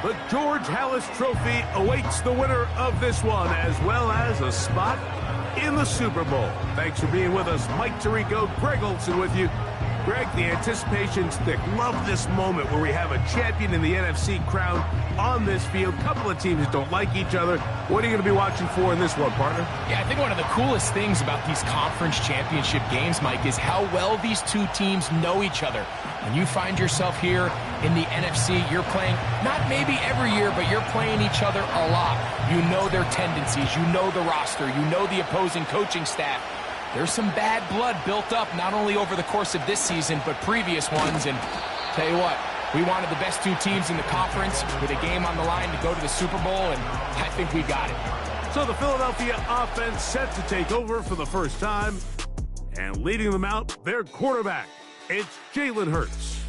The George Hallis Trophy awaits the winner of this one, as well as a spot in the Super Bowl. Thanks for being with us. Mike Tirico, Greg Olson with you. Greg, the anticipation's thick. Love this moment where we have a champion in the NFC crown on this field. Couple of teams that don't like each other. What are you going to be watching for in this one, partner? Yeah, I think one of the coolest things about these conference championship games, Mike, is how well these two teams know each other. When you find yourself here in the NFC, you're playing, not maybe every year, but you're playing each other a lot. You know their tendencies, you know the roster, you know the opposing coaching staff. There's some bad blood built up, not only over the course of this season, but previous ones. And tell you what, we wanted the best two teams in the conference with a game on the line to go to the Super Bowl, and I think we got it. So the Philadelphia offense set to take over for the first time, and leading them out, their quarterback. It's Jalen Hurts.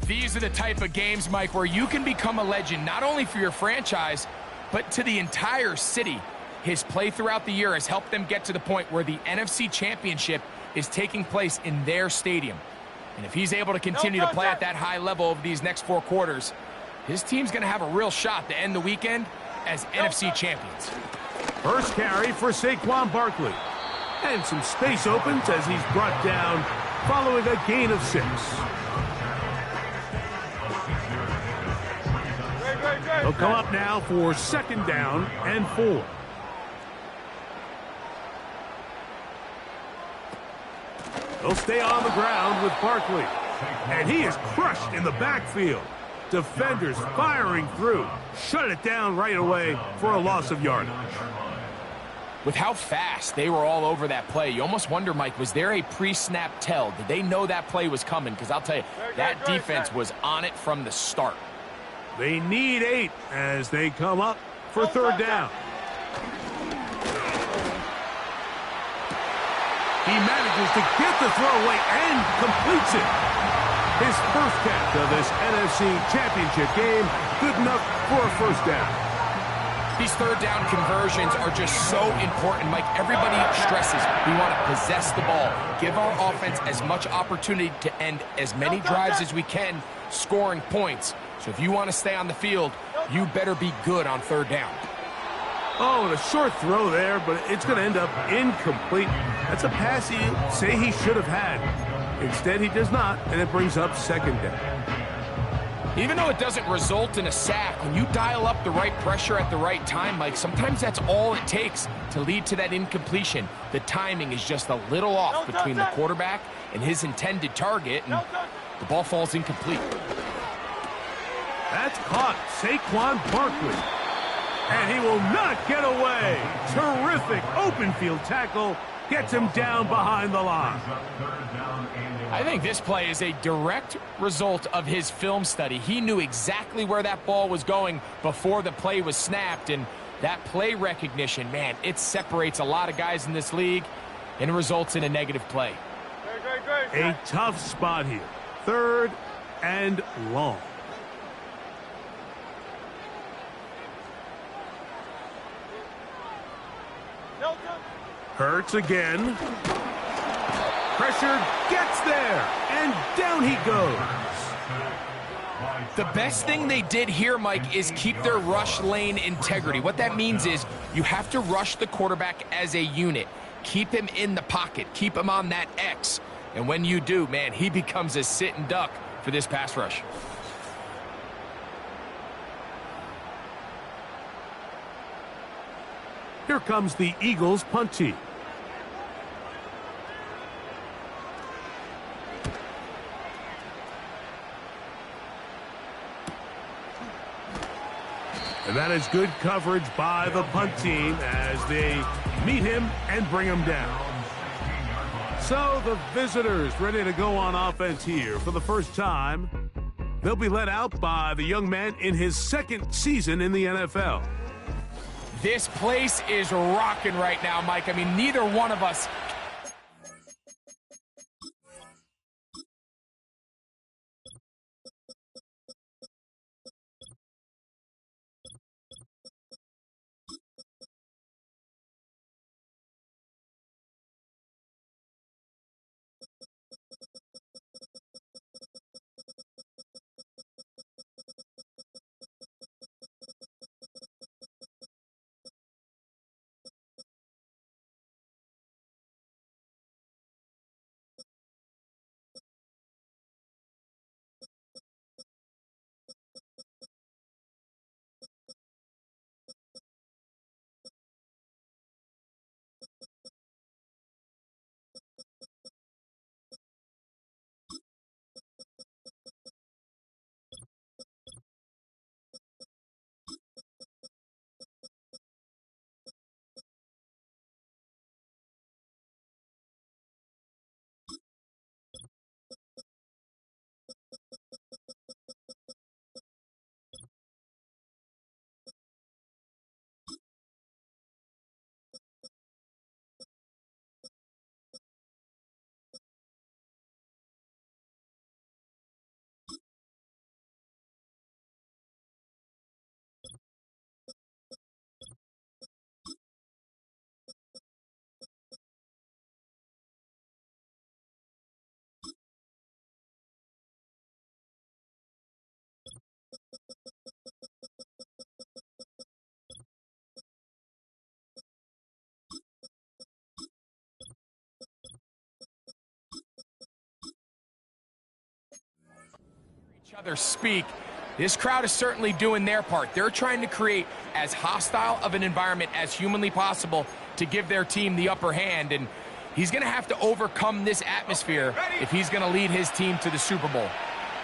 These are the type of games, Mike, where you can become a legend, not only for your franchise, but to the entire city. His play throughout the year has helped them get to the point where the NFC Championship is taking place in their stadium. And if he's able to continue to play at that high level over these next 4 quarters, his team's going to have a real shot to end the weekend as NFC champions. First carry for Saquon Barkley. And some space opens as he's brought down following a gain of 6. He'll come up now for 2nd down and 4. He'll stay on the ground with Barkley. And he is crushed in the backfield. Defenders firing through. Shut it down right away for a loss of yardage. With how fast they were all over that play, you almost wonder, Mike, was there a pre-snap tell? Did they know that play was coming? Because I'll tell you, that defense was on it from the start. They need 8 as they come up for 3rd down. He manages to get the throw away and completes it. His first catch of this NFC Championship game, good enough for a 1st down. These 3rd down conversions are just so important, Mike. Everybody stresses we want to possess the ball, give our offense as much opportunity to end as many drives as we can, scoring points. So if you want to stay on the field, you better be good on 3rd down. Oh, and a short throw there, but it's going to end up incomplete. That's a pass he say he should have had. Instead, he does not, and it brings up 2nd down. Even though it doesn't result in a sack, when you dial up the right pressure at the right time, Mike, sometimes that's all it takes to lead to that incompletion. The timing is just a little off between the quarterback and his intended target, and the ball falls incomplete. That's caught. Saquon Barkley. And he will not get away. Terrific open field tackle. Gets him down behind the line. I think this play is a direct result of his film study. He knew exactly where that ball was going before the play was snapped, and that play recognition, man, it separates a lot of guys in this league and results in a negative play. A tough spot here. 3rd and long. Hurts again. Pressure gets there, and down he goes. The best thing they did here, Mike, is keep their rush lane integrity. What that means is you have to rush the quarterback as a unit. Keep him in the pocket. Keep him on that X. And when you do, man, he becomes a sitting duck for this pass rush. Here comes the Eagles punt team. And that is good coverage by the punt team as they meet him and bring him down. So the visitors ready to go on offense here for the first time. They'll be led out by the young man in his 2nd season in the NFL. This place is rocking right now, Mike. I mean, neither one of us speak. This crowd is certainly doing their part. They're trying to create as hostile of an environment as humanly possible to give their team the upper hand, and he's going to have to overcome this atmosphere if he's going to lead his team to the Super Bowl.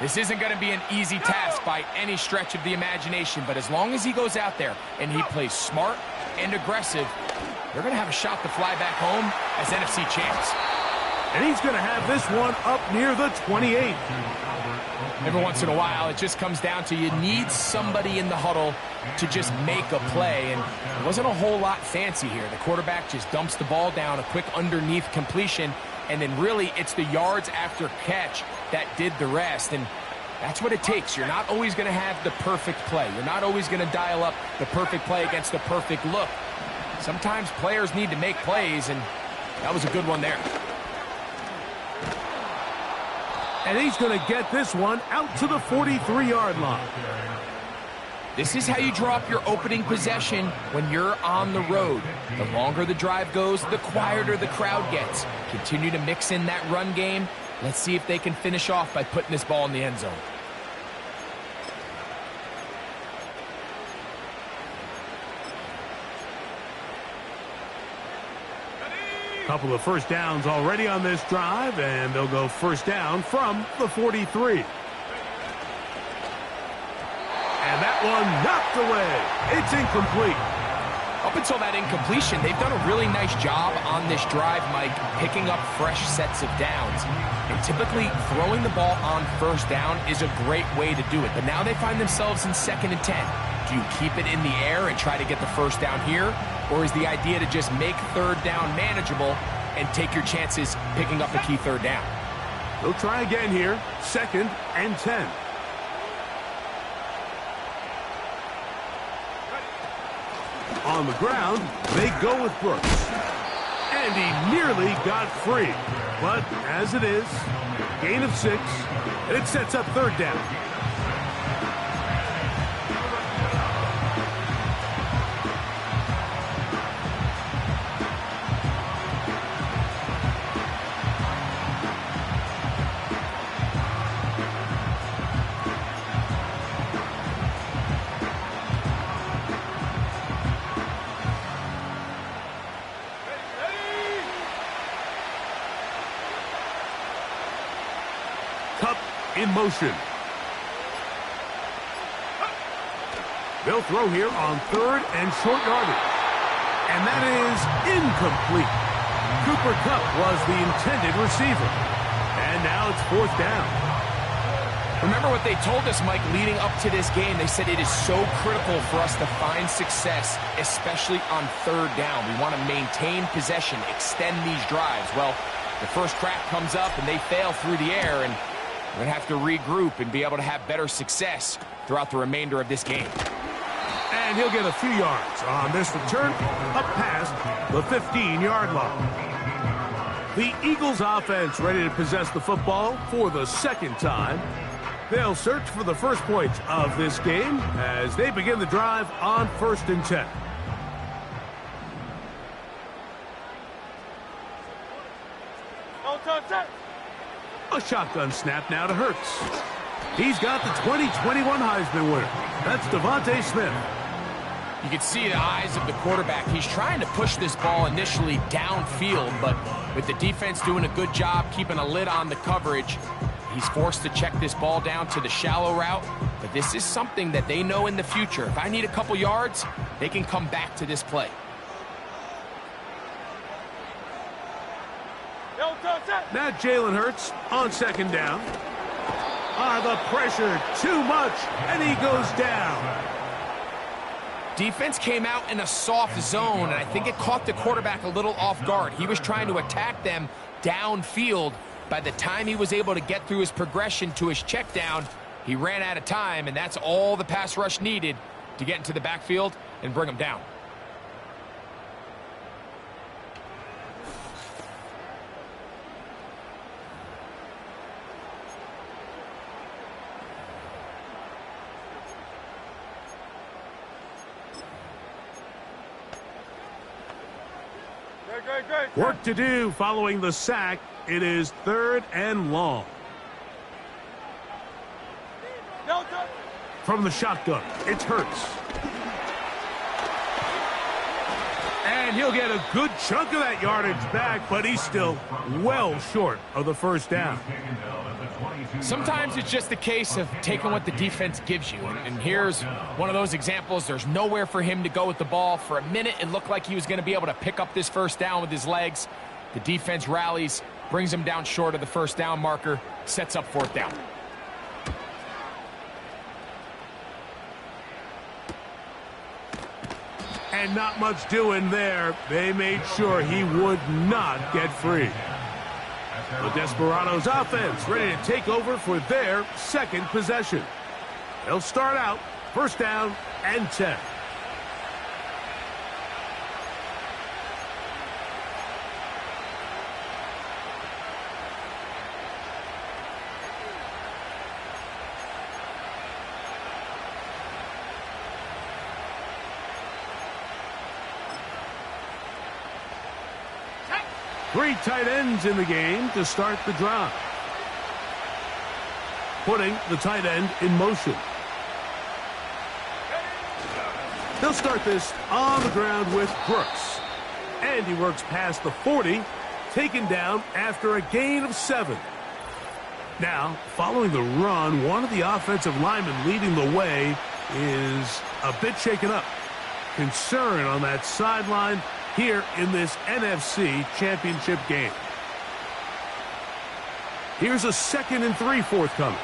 This isn't going to be an easy task by any stretch of the imagination, but as long as he goes out there and he plays smart and aggressive, they're going to have a shot to fly back home as NFC champs. And he's going to have this one up near the 28. Every once in a while, it just comes down to you need somebody in the huddle to just make a play, and it wasn't a whole lot fancy here. The quarterback just dumps the ball down, a quick underneath completion, and then really it's the yards after catch that did the rest, and that's what it takes. You're not always going to have the perfect play. You're not always going to dial up the perfect play against the perfect look. Sometimes players need to make plays, and that was a good one there. And he's going to get this one out to the 43-yard line. This is how you draw up your opening possession when you're on the road. The longer the drive goes, the quieter the crowd gets. Continue to mix in that run game. Let's see if they can finish off by putting this ball in the end zone. Couple of first downs already on this drive, and they'll go first down from the 43. And that one knocked away. It's incomplete. Up until that incompletion, they've done a really nice job on this drive, Mike, picking up fresh sets of downs. And typically, throwing the ball on first down is a great way to do it. But now they find themselves in 2nd and 10. Do you keep it in the air and try to get the first down here? Or is the idea to just make third down manageable and take your chances picking up a key third down? They'll try again here, 2nd and 10. On the ground, they go with Brooks. And he nearly got free. But as it is, gain of 6, and it sets up third down. In motion. They'll throw here on 3rd and short yardage. And that is incomplete. Cooper Kupp was the intended receiver. And now it's 4th down. Remember what they told us, Mike, leading up to this game. They said it is so critical for us to find success, especially on 3rd down. We want to maintain possession, extend these drives. Well, the first crack comes up and they fail through the air, and we're going to have to regroup and be able to have better success throughout the remainder of this game. And he'll get a few yards on this return up past the 15-yard line. The Eagles offense ready to possess the football for the 2nd time. They'll search for the first points of this game as they begin the drive on 1st and 10. A shotgun snap now to Hurts. He's got the 2021 Heisman winner. That's Devontae Smith. You can see the eyes of the quarterback. He's trying to push this ball initially downfield, but with the defense doing a good job keeping a lid on the coverage, he's forced to check this ball down to the shallow route. But this is something that they know in the future. If I need a couple yards, they can come back to this play. Now Jalen Hurts on 2nd down. The pressure, too much, and he goes down. Defense came out in a soft zone, and I think it caught the quarterback a little off guard. He was trying to attack them downfield. By the time he was able to get through his progression to his check down, he ran out of time, and that's all the pass rush needed to get into the backfield and bring him down. Work to do following the sack. It is 3rd and long. from the shotgun. It's Hurts. And he'll get a good chunk of that yardage back, but he's still well short of the first down. Sometimes it's just a case of taking what the defense gives you. And here's one of those examples. There's nowhere for him to go with the ball. For a minute, it looked like he was going to be able to pick up this first down with his legs. The defense rallies, brings him down short of the first down marker, sets up fourth down. And not much doing there. They made sure he would not get free. The Desperados offense ready to take over for their second possession. They'll start out first down and 10. Three tight ends in the game to start the drive. Putting the tight end in motion. They'll start this on the ground with Brooks. And he works past the 40, taken down after a gain of 7. Now, following the run, one of the offensive linemen leading the way is a bit shaken up. Concern on that sideline here in this NFC Championship game. Here's a 2nd and 3 forthcoming.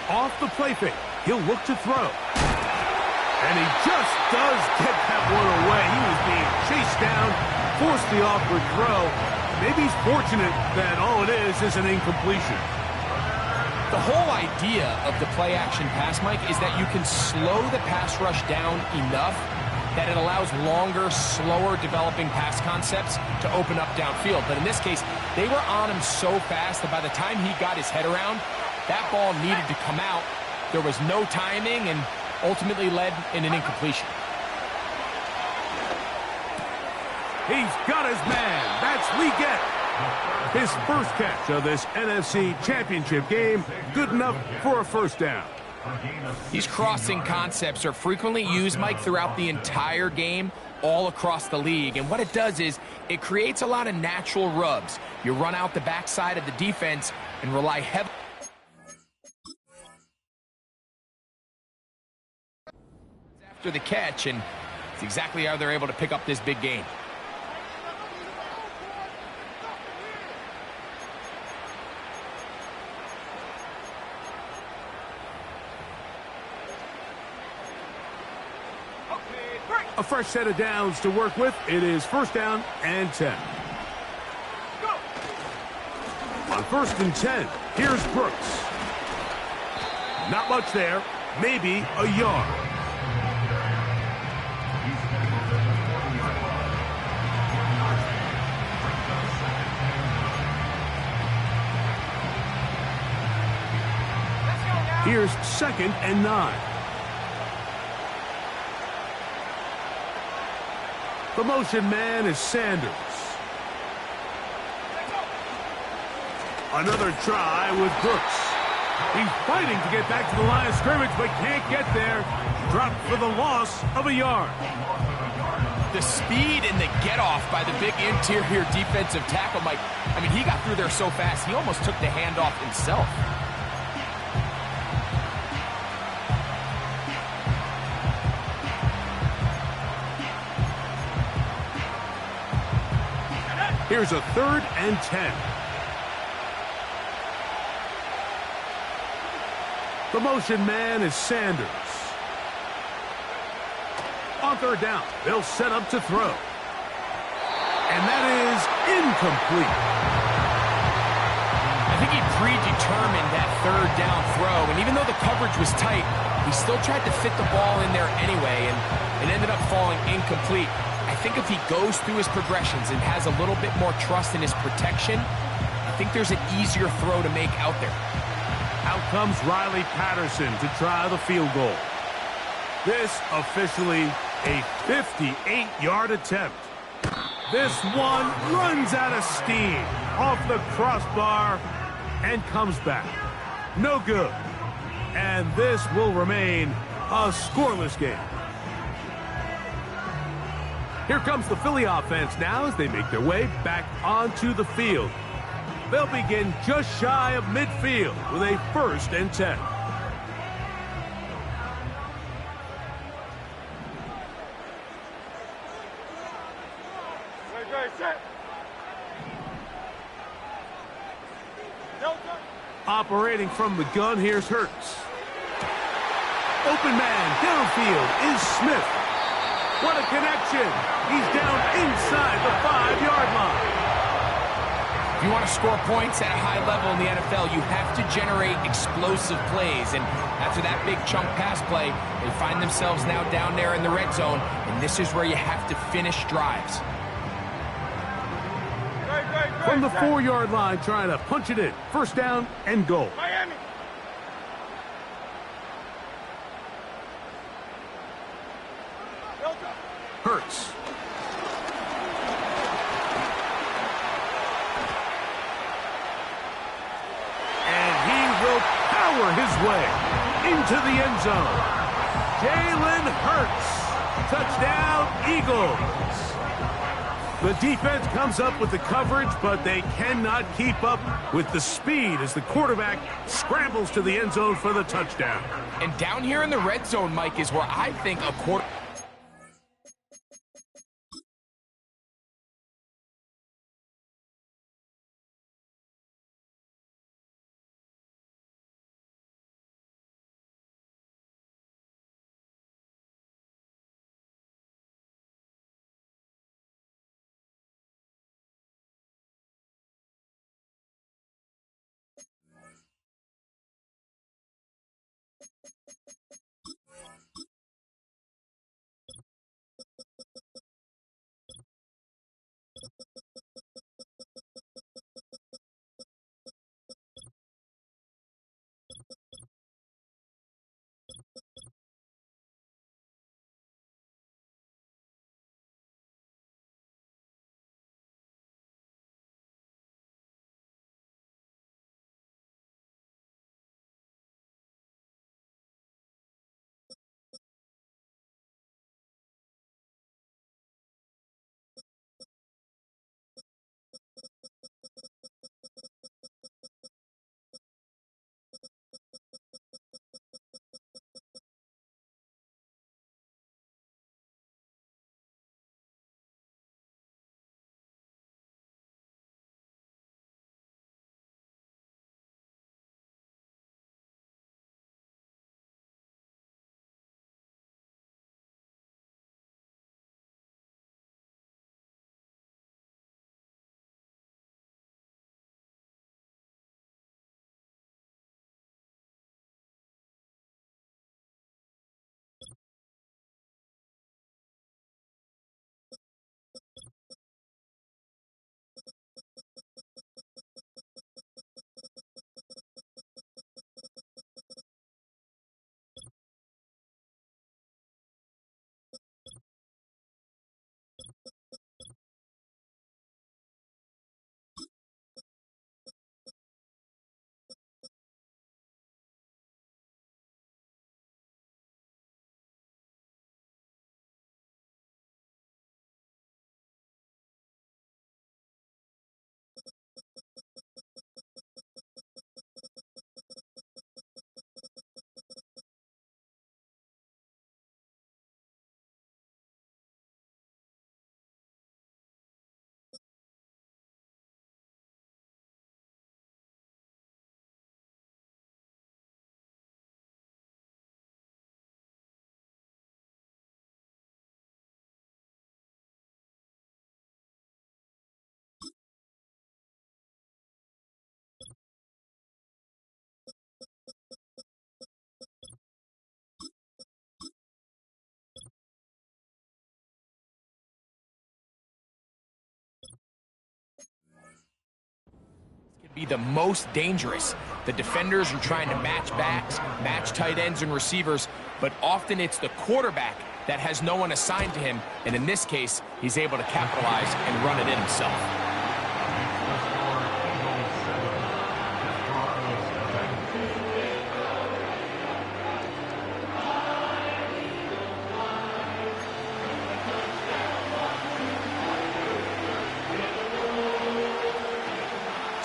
Off the play fake, he'll look to throw. And he just does get that one away. He was being chased down, forced the awkward throw. Maybe he's fortunate that all it is an incompletion. The whole idea of the play-action pass, Mike, is that you can slow the pass rush down enough that it allows longer, slower developing pass concepts to open up downfield. But in this case, they were on him so fast that by the time he got his head around, that ball needed to come out. There was no timing and ultimately led in an incompletion. He's got his man. That's Leggett. His first catch of this NFC Championship game, good enough for a first down. These crossing concepts are frequently used, Mike, throughout the entire game, all across the league. And what it does is it creates a lot of natural rubs. You run out the backside of the defense and rely heavily after the catch, and it's exactly how they're able to pick up this big gain. A fresh set of downs to work with. It is first down and 10. Go. On 1st and 10, here's Brooks. Not much there, maybe a yard. Here's 2nd and 9. The motion man is Sanders. Another try with Brooks. He's fighting to get back to the line of scrimmage, but can't get there. Dropped for the loss of a yard. The speed and the get-off by the big interior defensive tackle, Mike. I mean, he got through there so fast, he almost took the handoff himself. Here's a 3rd and 10. The motion man is Sanders. On 3rd down, they'll set up to throw. And that is incomplete. I think he predetermined that 3rd down throw, and even though the coverage was tight, he still tried to fit the ball in there anyway, and it ended up falling incomplete. I think if he goes through his progressions and has a little bit more trust in his protection, I think there's an easier throw to make out there. Out comes Riley Patterson to try the field goal. This officially a 58-yard attempt. This one runs out of steam off the crossbar and comes back. No good. And this will remain a scoreless game. Here comes the Philly offense now as they make their way back onto the field. They'll begin just shy of midfield with a 1st and 10. Operating from the gun, here's Hurts. Open man downfield is Smith. What a connection. He's down inside the 5-yard line. If you want to score points at a high level in the NFL, you have to generate explosive plays. And after that big chunk pass play, they find themselves now down there in the red zone. And this is where you have to finish drives. From the 4-yard line, trying to punch it in. 1st down and goal. Miami. Hurts. And he will power his way into the end zone. Jalen Hurts. Touchdown, Eagles. The defense comes up with the coverage, but they cannot keep up with the speed as the quarterback scrambles to the end zone for the touchdown. And down here in the red zone, Mike, is where I think a quarter... Be the most dangerous. The defenders are trying to match backs, match tight ends and receivers, but often it's the quarterback that has no one assigned to him, and in this case, he's able to capitalize and run it in himself.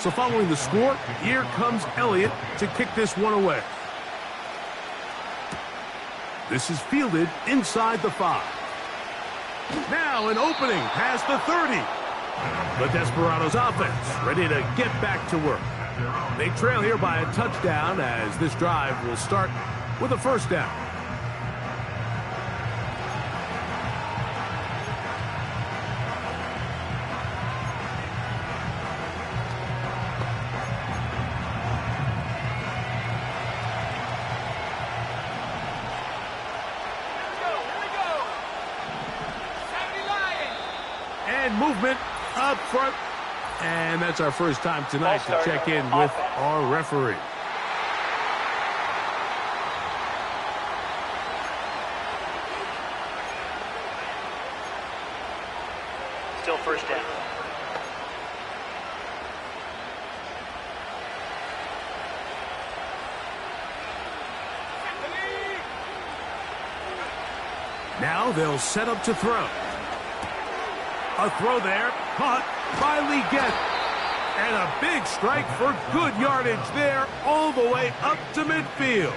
So following the score, here comes Elliott to kick this one away. This is fielded inside the 5. Now an opening past the 30. The Desperados offense ready to get back to work. They trail here by a touchdown as this drive will start with a first down. And movement up front. And that's our first time tonight to check in with our referee. Still first down. Now they'll set up to throw. A throw there, caught by Leggett. And a big strike for good yardage there all the way up to midfield.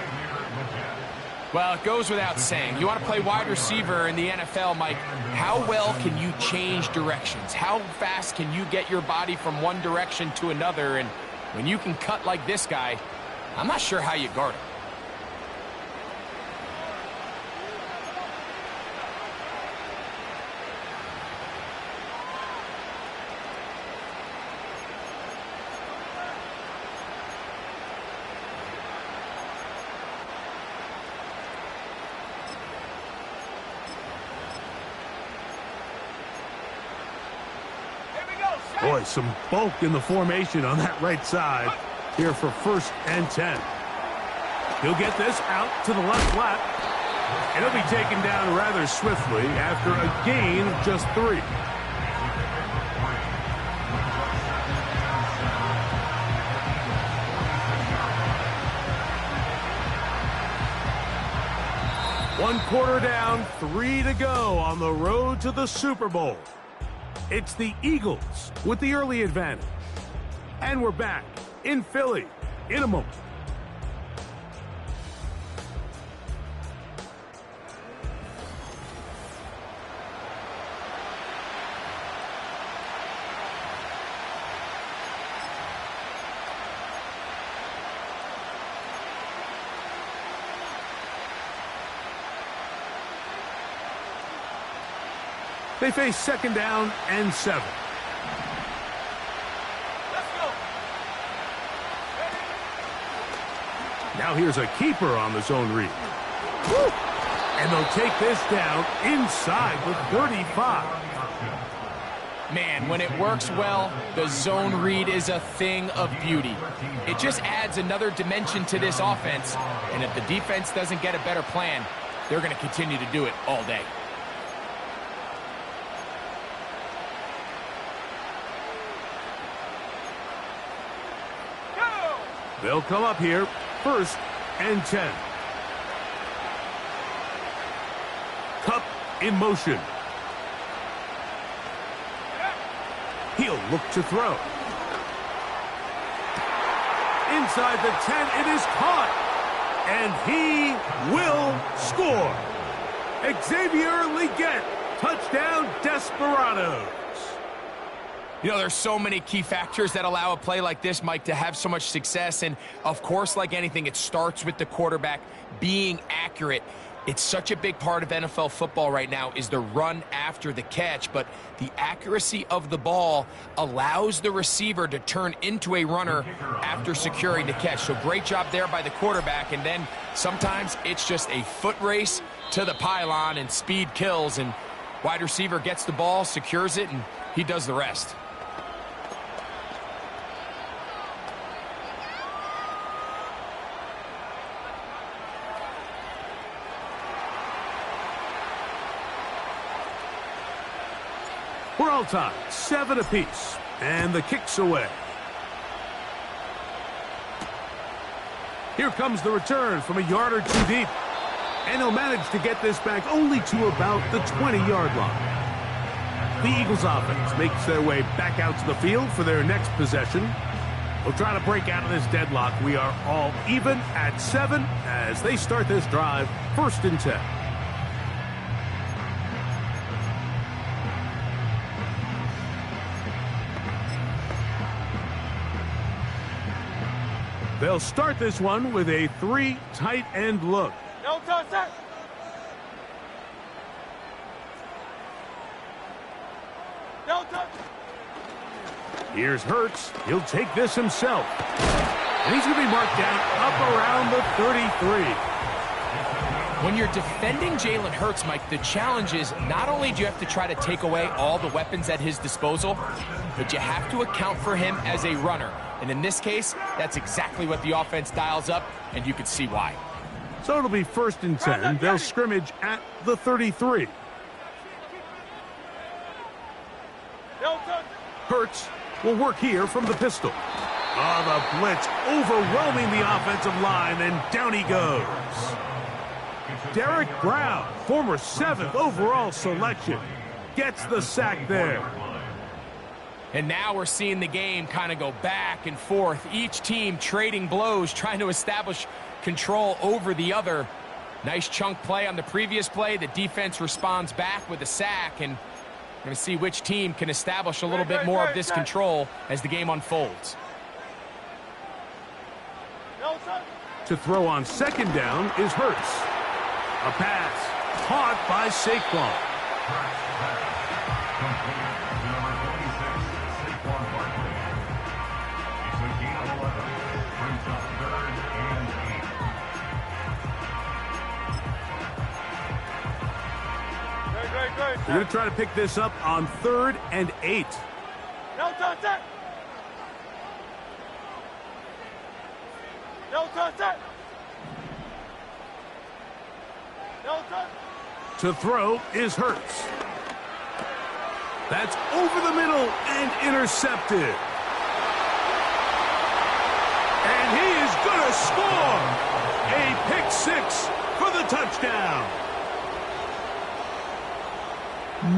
Well, it goes without saying. You want to play wide receiver in the NFL, Mike, how well can you change directions? How fast can you get your body from one direction to another? And when you can cut like this guy, I'm not sure how you guard him. Boy, some bulk in the formation on that right side here for 1st and 10. He'll get this out to the left flat, and he'll be taken down rather swiftly after a gain of just 3. One quarter down, 3 to go on the road to the Super Bowl. It's the Eagles with the early advantage. And we're back in Philly in a moment. They face 2nd down and 7. Let's go. Now here's a keeper on the zone read. Woo! And they'll take this down inside the 35. Man, when it works well, the zone read is a thing of beauty. It just adds another dimension to this offense. And if the defense doesn't get a better plan, they're going to continue to do it all day. They'll come up here, 1st and 10. Cup in motion. He'll look to throw. Inside the 10, it is caught. And he will score. Xavier Leggett, touchdown Desperados. You know, there's so many key factors that allow a play like this, Mike, to have so much success. And, of course, like anything, it starts with the quarterback being accurate. It's such a big part of NFL football right now is the run after the catch. But the accuracy of the ball allows the receiver to turn into a runner after securing the catch. So great job there by the quarterback. And then sometimes it's just a foot race to the pylon and speed kills. And wide receiver gets the ball, secures it, and he does the rest. We're all tied, 7 apiece, and the kick's away. Here comes the return from a yard or 2 deep, and he'll manage to get this back only to about the 20-yard line. The Eagles offense makes their way back out to the field for their next possession. We'll try to break out of this deadlock. We are all even at 7 as they start this drive, 1st and 10. They'll start this one with a 3 tight end look. No touch that. No touch. Here's Hurts. He'll take this himself. And he's going to be marked down up around the 33. When you're defending Jalen Hurts, Mike, the challenge is not only do you have to try to take away all the weapons at his disposal, but you have to account for him as a runner. And in this case, that's exactly what the offense dials up, and you can see why. So it'll be 1st and 10. They'll scrimmage at the 33. No touch. Hurts will work here from the pistol. Oh, the blitz overwhelming the offensive line, and down he goes. Derek Brown, former 7th overall selection, gets the sack there. And now we're seeing the game kind of go back and forth. Each team trading blows, trying to establish control over the other. Nice chunk play on the previous play. The defense responds back with a sack, and we're going to see which team can establish a little bit more of this control as the game unfolds. No touch. To throw on 2nd down is Hurts. A pass caught by Saquon. They're going to try to pick this up on 3rd and 8. No touch that. No touch that. No touch. To throw is Hurts. That's over the middle and intercepted. And he is going to score. A pick 6 for the touchdown.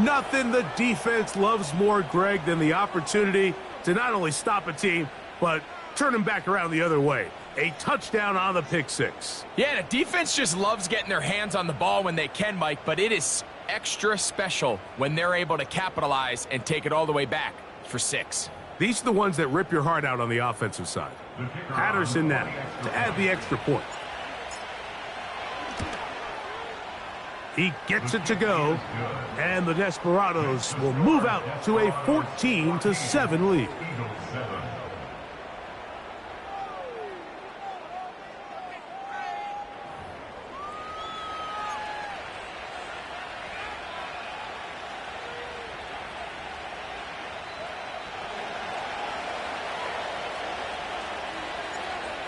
Nothing the defense loves more, Greg, than the opportunity to not only stop a team, but turn them back around the other way. A touchdown on the pick 6. Yeah, the defense just loves getting their hands on the ball when they can, Mike, but it is extra special when they're able to capitalize and take it all the way back for 6. These are the ones that rip your heart out on the offensive side. Patterson now to add the extra point. He gets it to go, and the Desperados will move out to a 14-7 lead.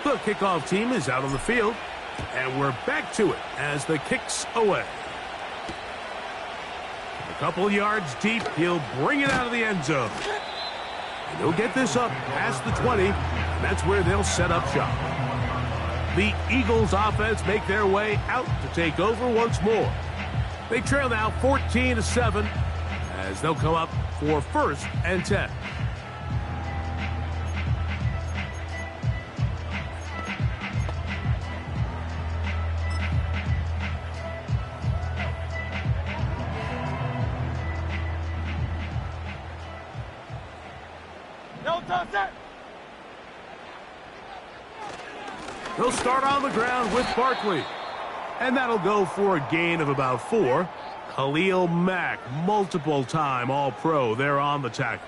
The kickoff team is out on the field, and we're back to it as the kick's away. A couple yards deep, he'll bring it out of the end zone. And he'll get this up past the 20, and that's where they'll set up shop. The Eagles offense make their way out to take over once more. They trail now 14-7 as they'll come up for 1st and 10. They'll start on the ground with Barkley. And that'll go for a gain of about 4. Khalil Mack, multiple-time All-Pro, there on the tackle.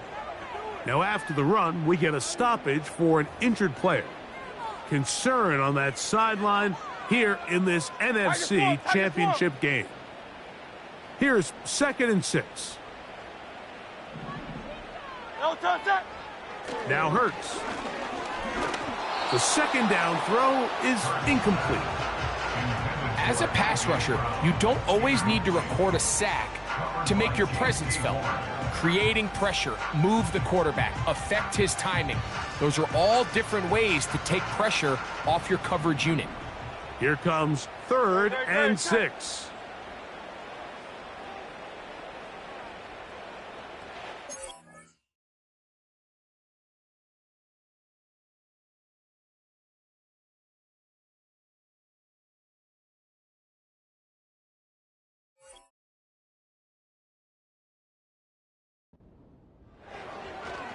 Now after the run, we get a stoppage for an injured player. Concern on that sideline here in this NFC Championship game. Here's 2nd and 6. Now Hurts. The 2nd down throw is incomplete. As a pass rusher, you don't always need to record a sack to make your presence felt. Creating pressure, move the quarterback, affect his timing. Those are all different ways to take pressure off your coverage unit. Here comes 3rd and 6.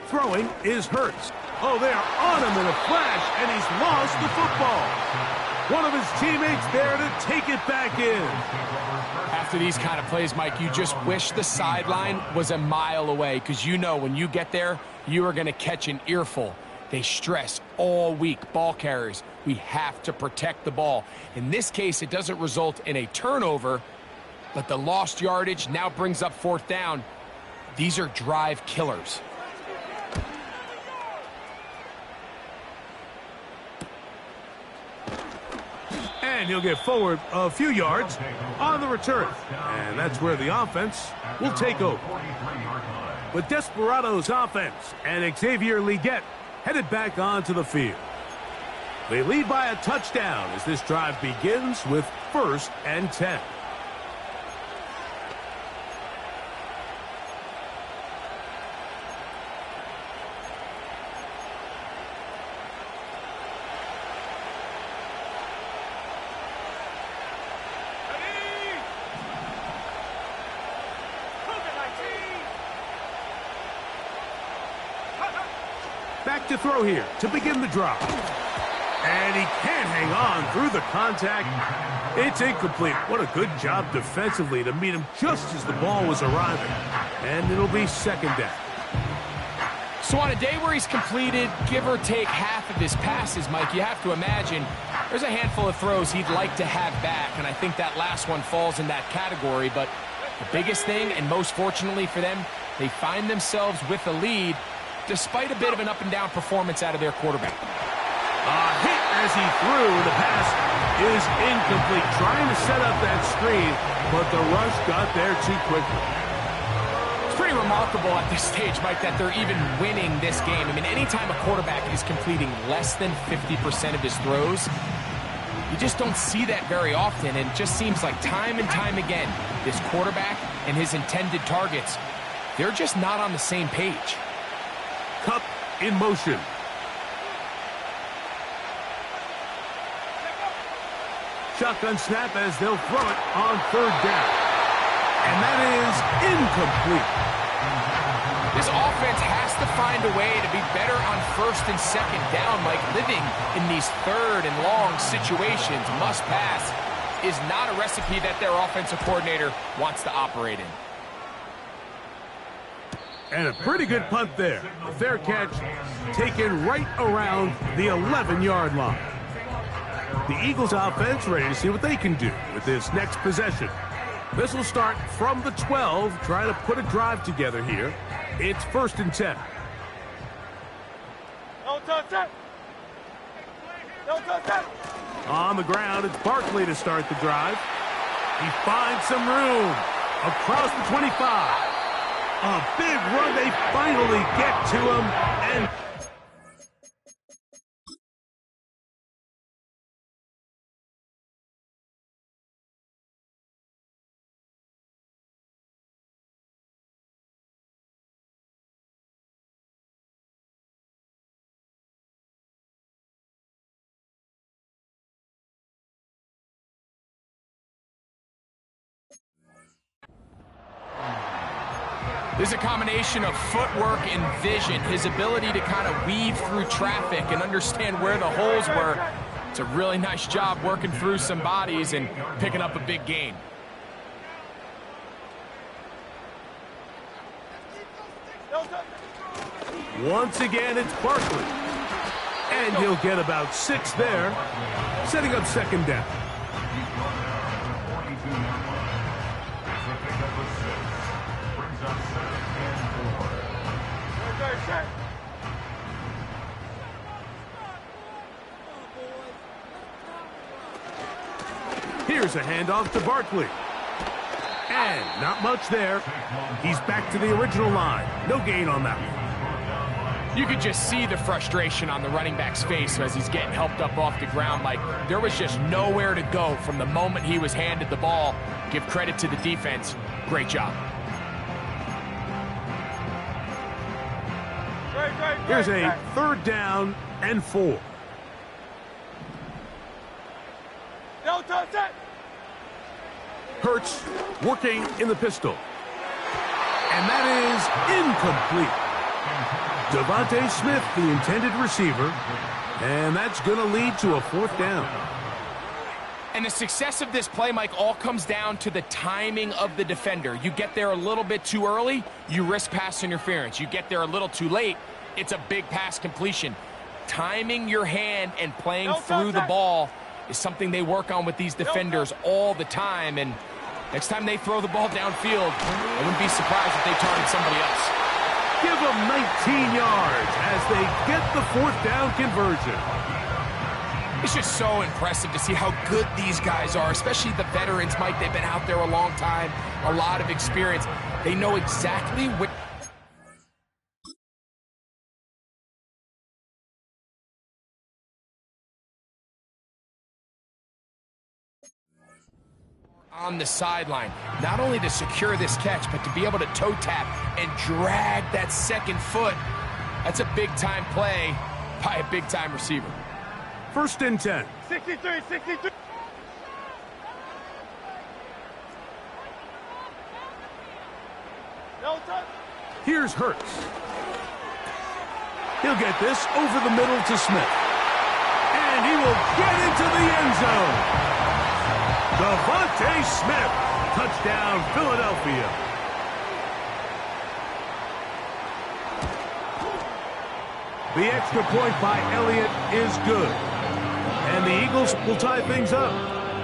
Throwing is Hurts. Oh, they're on him in a flash, and he's lost the football. One of his teammates there to take it back in. After these kind of plays, Mike, you just wish the sideline was a mile away, because you know when you get there, you are going to catch an earful. They stress all week, ball carriers. We have to protect the ball. In this case, it doesn't result in a turnover, but the lost yardage now brings up fourth down. These are drive killers. And he'll get forward a few yards on the return. And that's where the offense will take over. But Desperado's offense and Xavier Leggett headed back onto the field. They lead by a touchdown as this drive begins with 1st and 10. Back to throw here to begin the drive. And he can't hang on through the contact. It's incomplete. What a good job defensively to meet him just as the ball was arriving. And it'll be 2nd down. So on a day where he's completed, give or take half of his passes, Mike, you have to imagine there's a handful of throws he'd like to have back, and I think that last one falls in that category. But the biggest thing, and most fortunately for them, they find themselves with a lead despite a bit of an up-and-down performance out of their quarterback. Hit as he threw. The pass is incomplete. Trying to set up that screen, but the rush got there too quickly. It's pretty remarkable at this stage, Mike, that they're even winning this game. I mean, anytime a quarterback is completing less than 50% of his throws, you just don't see that very often, and it just seems like time and time again, this quarterback and his intended targets, they're just not on the same page. Cup in motion. Shotgun snap as they'll throw it on 3rd down. And that is incomplete. This offense has to find a way to be better on 1st and 2nd down, Mike. Living in these 3rd and long situations, must pass, is not a recipe that their offensive coordinator wants to operate in. And a pretty good punt there. A fair catch taken right around the 11-yard line. The Eagles offense ready to see what they can do with this next possession. This will start from the 12, trying to put a drive together here. It's 1st and 10. No touch it. No touch it. On the ground, it's Barkley to start the drive. He finds some room across the 25. A big run. They finally get to him. And There's a combination of footwork and vision, his ability to kind of weave through traffic and understand where the holes were. It's a really nice job working through some bodies and picking up a big gain. once again, it's Barkley. And he'll get about 6 there, setting up 2nd down. Here's a handoff to Barkley. And not much there. He's back to the original line. No gain on that one. You could just see the frustration on the running back's face as he's getting helped up off the ground. Like, there was just nowhere to go from the moment he was handed the ball. Give credit to the defense. Great job. Here's a 3rd down and 4. No touch it. Hurts working in the pistol. And that is incomplete. Devontae Smith, the intended receiver, and that's going to lead to a 4th down. And the success of this play, Mike, all comes down to the timing of the defender. You get there a little bit too early, you risk pass interference. You get there a little too late, it's a big pass completion. Timing your hand and playing through the ball is something they work on with these defenders all the time. And next time they throw the ball downfield, I wouldn't be surprised if they target somebody else. Give them 19 yards as they get the 4th down conversion. It's just so impressive to see how good these guys are, especially the veterans, Mike. They've been out there a long time, a lot of experience. They know exactly what on the sideline, not only to secure this catch, but to be able to toe tap and drag that second foot. That's a big-time play by a big-time receiver. 1st and 10. 63, 63. No touch. Here's Hurts. He'll get this over the middle to Smith. And he will get into the end zone. Devontae Smith, touchdown Philadelphia. The extra point by Elliott is good. And the Eagles will tie things up.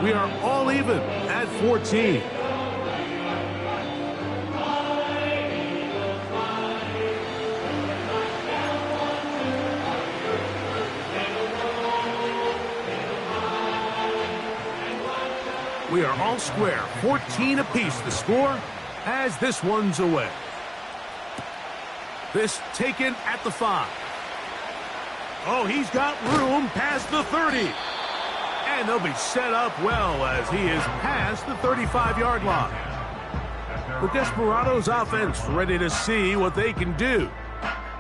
We are all even at 14. We are all square, 14 apiece the score as this one's away. This taken at the 5. Oh, he's got room past the 30. And they'll be set up well as he is past the 35-yard line. The Desperados offense ready to see what they can do.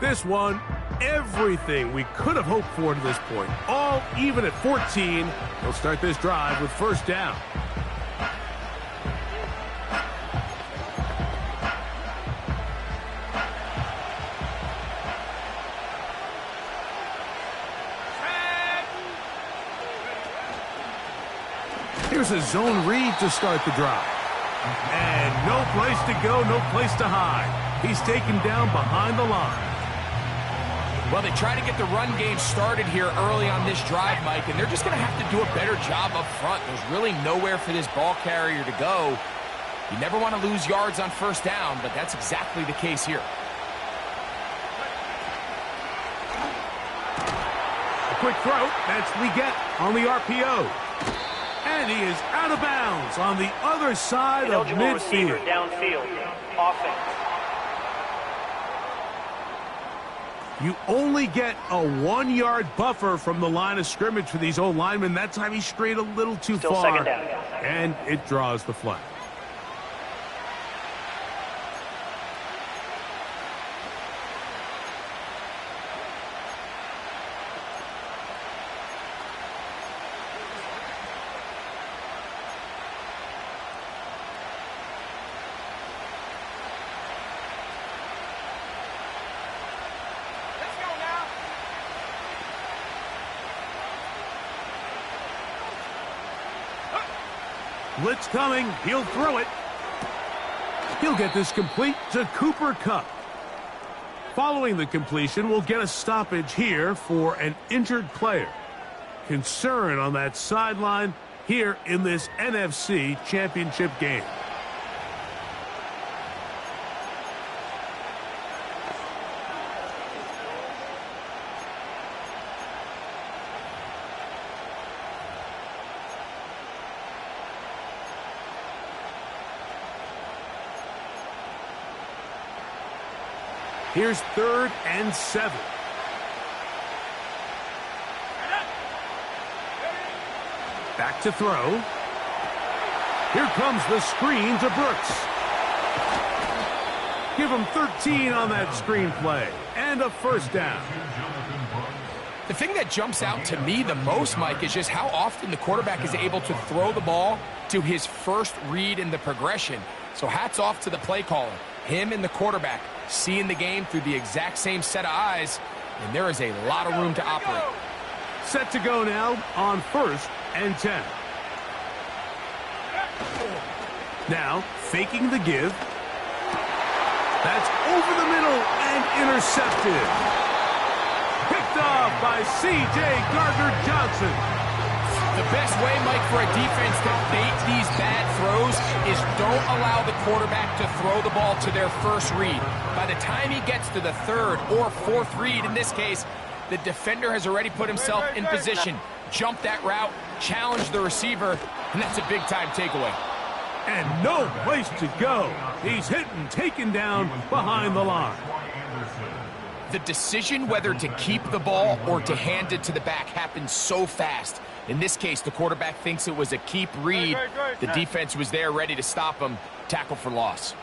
This one, everything we could have hoped for to this point. All even at 14. They'll start this drive with 1st down. Here's a zone read to start the drive. And no place to go, no place to hide. He's taken down behind the line. Well, they try to get the run game started here early on this drive, Mike, and they're just going to have to do a better job up front. There's really nowhere for this ball carrier to go. You never want to lose yards on 1st down, but that's exactly the case here. A quick throw. That's Leggett on the RPO. And he is out of bounds on the other side of midfield. Downfield. Offense. You only get a 1-yard buffer from the line of scrimmage for these old linemen. That time he strayed a little too far. 2nd down. And it draws the flag. Blitz coming. He'll throw it. He'll get this complete to Cooper Kupp. Following the completion, we'll get a stoppage here for an injured player. Concern on that sideline here in this NFC Championship game. Here's 3rd and 7. Back to throw. Here comes the screen to Brooks. Give him 13 on that screen play. And a 1st down. The thing that jumps out to me the most, Mike, is just how often the quarterback is able to throw the ball to his first read in the progression. So hats off to the play caller. Him and the quarterback seeing the game through the exact same set of eyes, and there is a lot of room to operate. Set to go now on 1st and 10. Now, faking the give. That's over the middle and intercepted. Picked off by C.J. Gardner-Johnson. The best way, Mike, for a defense to bait these bad throws is don't allow the quarterback to throw the ball to their first read. By the time he gets to the 3rd or 4th read, in this case, the defender has already put himself in position, jumped that route, challenged the receiver, and that's a big-time takeaway. And no place to go. He's hit and taken down behind the line. The decision whether to keep the ball or to hand it to the back happens so fast. In this case, the quarterback thinks it was a keep read. The defense was there ready to stop him. Tackle for loss.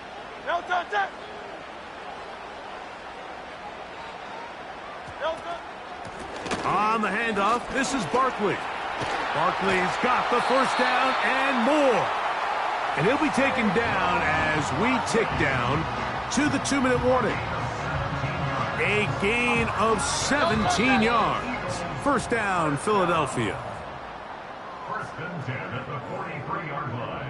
On the handoff, this is Barkley. Barkley's got the 1st down and more. And he'll be taken down as we tick down to the 2-minute warning. A gain of 17 yards. 1st down, Philadelphia. 1st and 10 at the 43-yard line.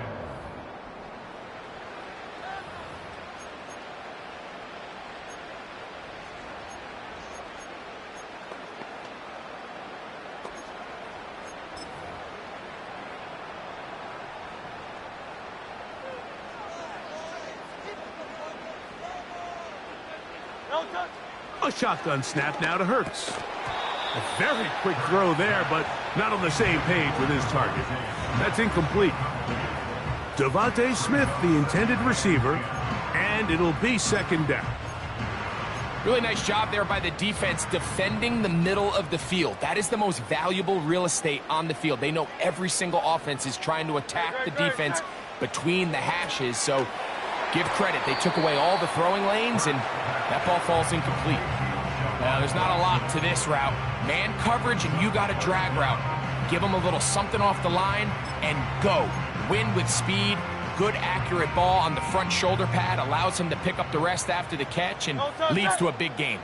A shotgun snap now to Hurts. A very quick throw there, but not on the same page with his target. That's incomplete. Devontae Smith, the intended receiver, and it'll be 2nd down. Really nice job there by the defense defending the middle of the field. That is the most valuable real estate on the field. They know every single offense is trying to attack the defense between the hashes, so give credit. They took away all the throwing lanes, and that ball falls incomplete. There's not a lot to this route. Man coverage, and you got a drag route. Give them a little something off the line, and go. Win with speed. Good, accurate ball on the front shoulder pad. Allows him to pick up the rest after the catch, and leads to a big game.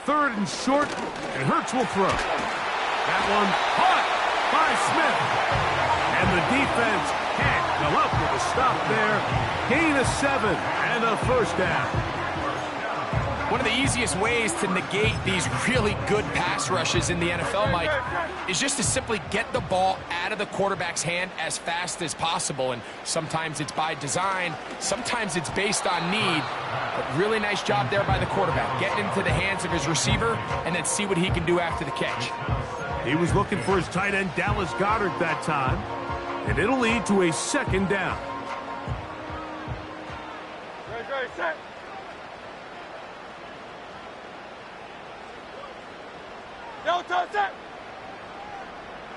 3rd and short, and Hurts will throw. That one caught by Smith. And the defense can't come up with a stop there. Gain of 7 and a 1st down. One of the easiest ways to negate these really good pass rushes in the NFL, Mike, is just to simply get the ball out of the quarterback's hand as fast as possible. And sometimes it's by design, sometimes it's based on need. But really nice job there by the quarterback, getting into the hands of his receiver and then see what he can do after the catch. He was looking for his tight end, Dallas Goedert, that time. And it'll lead to a 2nd down. Set. Delta, set.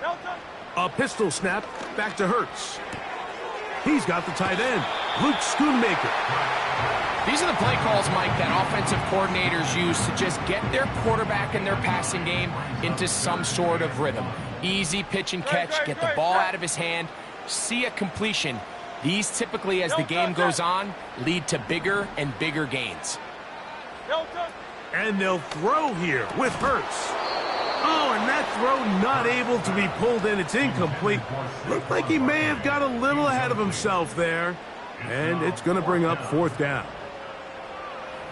Delta. A pistol snap back to Hurts. He's got the tight end, Luke Schoonmaker. These are the play calls, Mike, that offensive coordinators use to just get their quarterback and their passing game into some sort of rhythm. Easy pitch and catch, get the ball out of his hand, see a completion. These typically, as the game goes on, lead to bigger and bigger gains. And they'll throw here with Hurts. Oh, and that throw not able to be pulled in. It's incomplete. Looked like he may have got a little ahead of himself there. And it's going to bring up 4th down.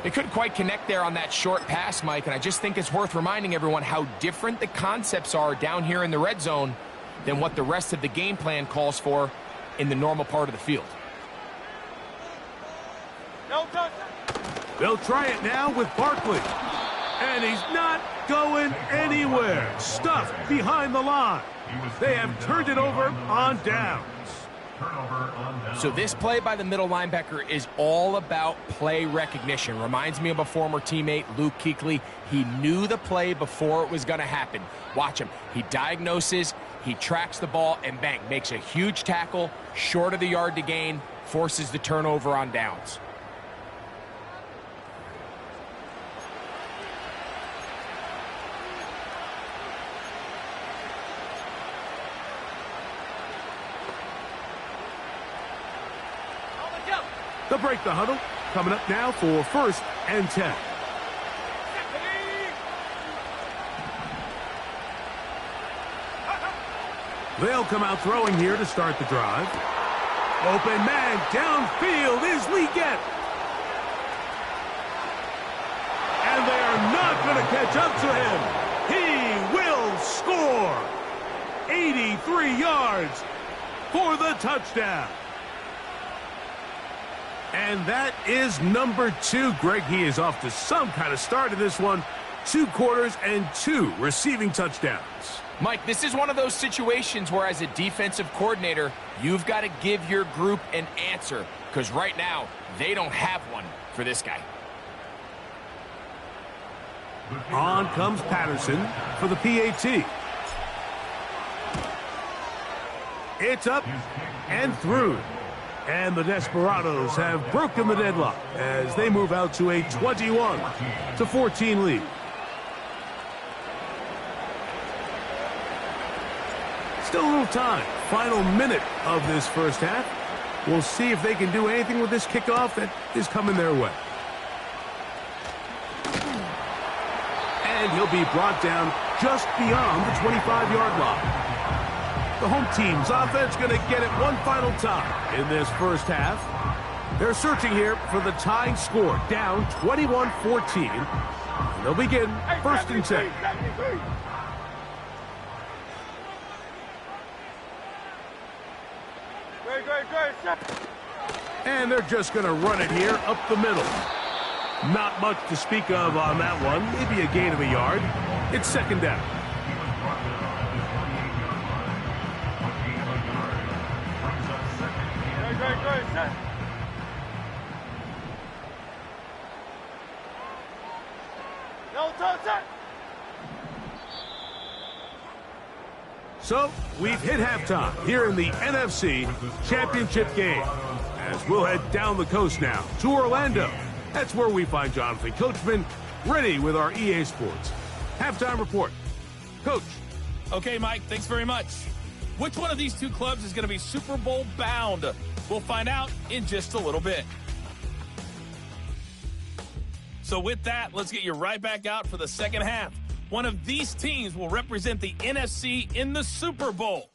They couldn't quite connect there on that short pass, Mike, and I just think it's worth reminding everyone how different the concepts are down here in the red zone than what the rest of the game plan calls for in the normal part of the field. They'll try it now with Barkley. And he's not going anywhere. Stuffed behind the line. They have turned it over on downs. So this play by the middle linebacker is all about play recognition. Reminds me of a former teammate, Luke Kuechly. He knew the play before it was going to happen. Watch him. He diagnoses, he tracks the ball, and bang, makes a huge tackle, short of the yard to gain, forces the turnover on downs. They'll break the huddle. Coming up now for 1st and 10. They'll come out throwing here to start the drive. Open man downfield is Leggett. And they are not going to catch up to him. He will score. 83 yards for the touchdown. And that is number 2. Greg, he is off to some kind of start in this one. 2 quarters and 2 receiving touchdowns. Mike, this is one of those situations where as a defensive coordinator, you've got to give your group an answer, because right now, they don't have one for this guy. On comes Patterson for the PAT. It's up and through. And the Desperados have broken the deadlock as they move out to a 21-14 lead. Still a little time. Final minute of this first half. We'll see if they can do anything with this kickoff that is coming their way. And he'll be brought down just beyond the 25-yard line. The home team's offense going to get it one final time in this first half. They're searching here for the tying score, down 21-14. And they'll begin 1st and 10. And they're just going to run it here up the middle. Not much to speak of on that one. Maybe a gain of a yard. It's 2nd down. So, we've hit halftime here in the NFC Championship game. As we'll head down the coast now to Orlando. That's where we find Jonathan Coachman ready with our EA Sports halftime report. Coach. Okay, Mike, thanks very much. Which one of these two clubs is going to be Super Bowl bound? We'll find out in just a little bit. So with that, let's get you right back out for the second half. One of these teams will represent the NFC in the Super Bowl.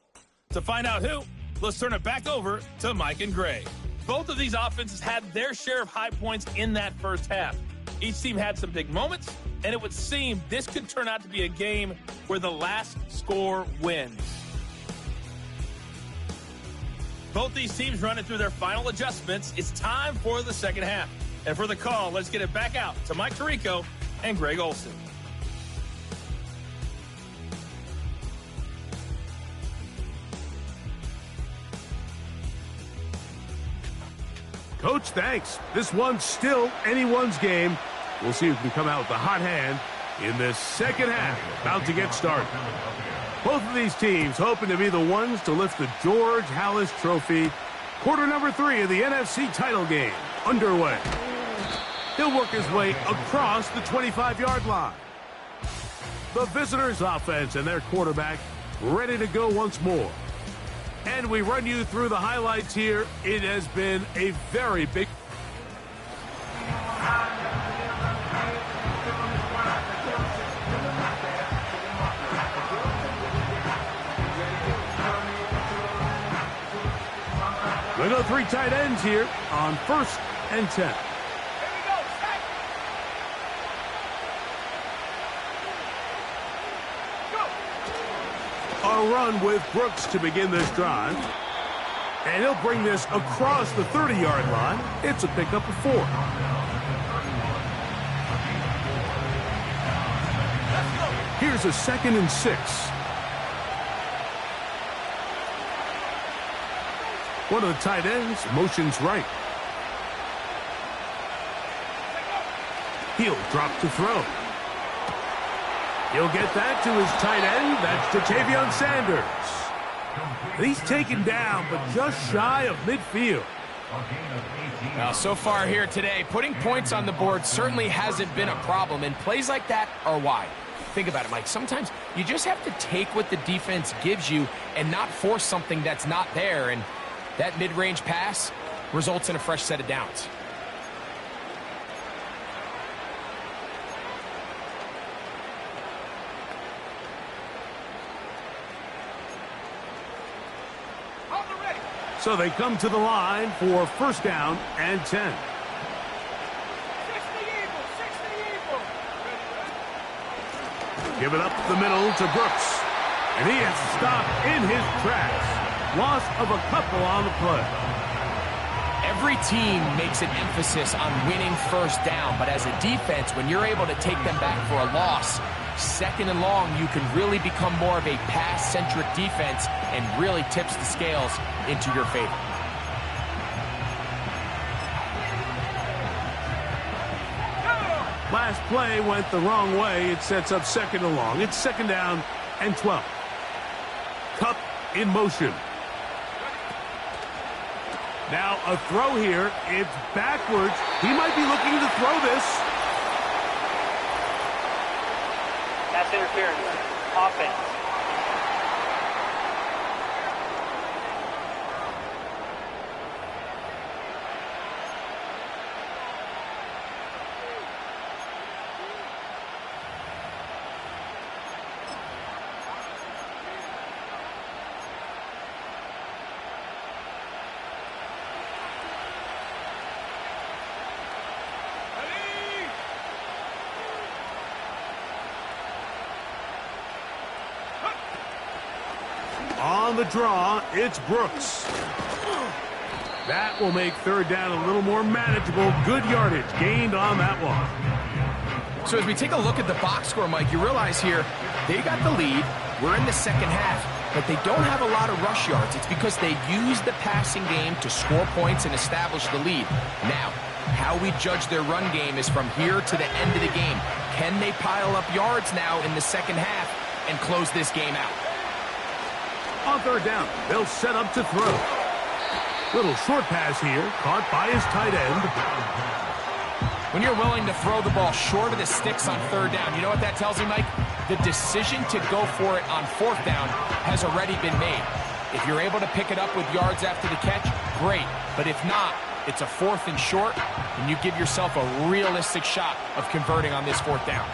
To find out who, let's turn it back over to Mike and Gray. Both of these offenses had their share of high points in that first half. Each team had some big moments, and it would seem this could turn out to be a game where the last score wins. Both these teams running through their final adjustments. It's time for the second half. And for the call, let's get it back out to Mike Tirico and Greg Olsen. Coach, thanks. This one's still anyone's game. We'll see who can come out with the hot hand in this second half. About to get started. Both of these teams hoping to be the ones to lift the George Halas Trophy. Quarter number 3 of the NFC title game underway. He'll work his way across the 25-yard line. The visitors' offense and their quarterback ready to go once more. And we run you through the highlights here. It has been a very big... We go 3 tight ends here on 1st and 10. A run with Brooks to begin this drive. And he'll bring this across the 30-yard line. It's a pickup of 4. Here's a 2nd and 6. One of the tight ends motions right. He'll drop to throw. He'll get that to his tight end. That's Ja'Tavion Sanders. And he's taken down, but just shy of midfield. Well, so far here today, putting points on the board certainly hasn't been a problem, and plays like that are why. Think about it, Mike. Sometimes you just have to take what the defense gives you and not force something that's not there, and that mid-range pass, results in a fresh set of downs. So they come to the line for first down and 10. Give it up the middle to Brooks. And he is stopped in his tracks. Loss of a couple on the play. Every team makes an emphasis on winning first down, but as a defense, when you're able to take them back for a loss, second and long, you can really become more of a pass-centric defense and really tips the scales into your favor. Last play went the wrong way. It sets up second and long. It's second down and 12. Cup in motion. Now a throw here. It's backwards. He might be looking to throw this. That's interference. Offense. On the draw, it's Brooks. That will make third down a little more manageable. Good yardage gained on that one. So as we take a look at the box score, Mike, you realize here they got the lead. We're in the second half, but they don't have a lot of rush yards. It's because they use the passing game to score points and establish the lead. Now, how we judge their run game is from here to the end of the game. Can they pile up yards now in the second half and close this game out? On third down, they'll set up to throw. Little short pass here, caught by his tight end. When you're willing to throw the ball short of the sticks on third down, you know what that tells me, Mike? The decision to go for it on fourth down has already been made. If you're able to pick it up with yards after the catch, great. But if not, it's a fourth and short, and you give yourself a realistic shot of converting on this fourth down.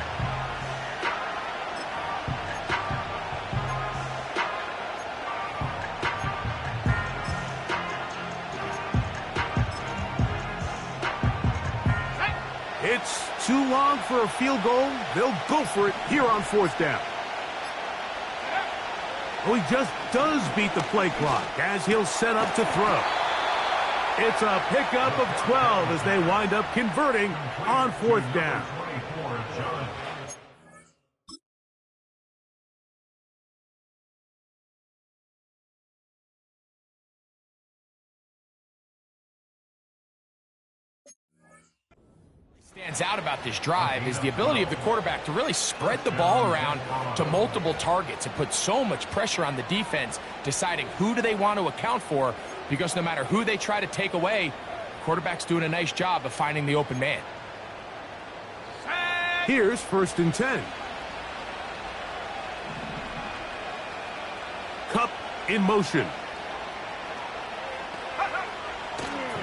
It's too long for a field goal. They'll go for it here on fourth down. Oh, he just does beat the play clock as he'll set up to throw. It's a pickup of 12 as they wind up converting on fourth down. Stands out about this drive is the ability of the quarterback to really spread the ball around to multiple targets and put so much pressure on the defense, deciding who do they want to account for, because no matter who they try to take away, the quarterback's doing a nice job of finding the open man. Here's first and 10. Cup in motion.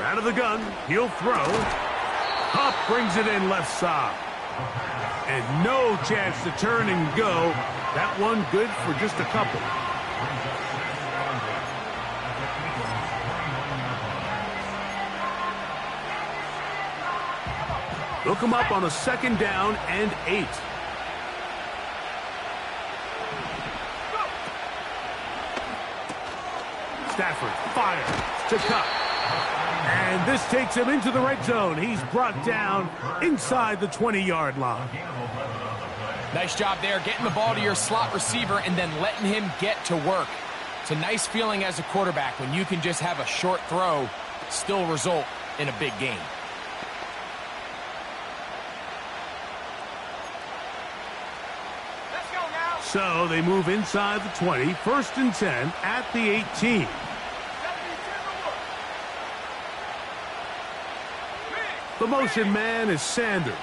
Out of the gun, he'll throw. Cup brings it in left side. And no chance to turn and go. That one good for just a couple. Look him up on a second down and 8. Stafford fires to Cup. And this takes him into the red zone. He's brought down inside the 20-yard line. Nice job there, getting the ball to your slot receiver and then letting him get to work. It's a nice feeling as a quarterback when you can just have a short throw, still result in a big game. Let's go now. So they move inside the 20, first and 10 at the 18. The motion man is Sanders.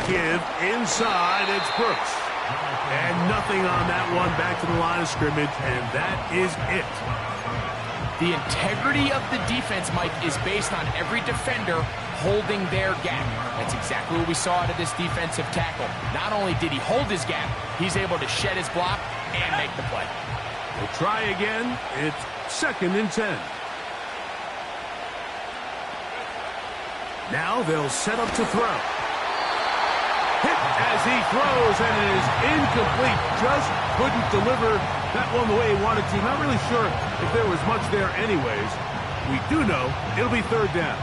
Give inside, it's Brooks. And nothing on that one, back to the line of scrimmage, and that is it. The integrity of the defense, Mike, is based on every defender holding their gap. That's exactly what we saw out of this defensive tackle. Not only did he hold his gap, he's able to shed his block and make the play. We'll try again. It's 2nd and 10. Now they'll set up to throw. Hit as he throws, and it is incomplete. Just couldn't deliver that one the way he wanted to. Not really sure if there was much there anyways. We do know it'll be 3rd down.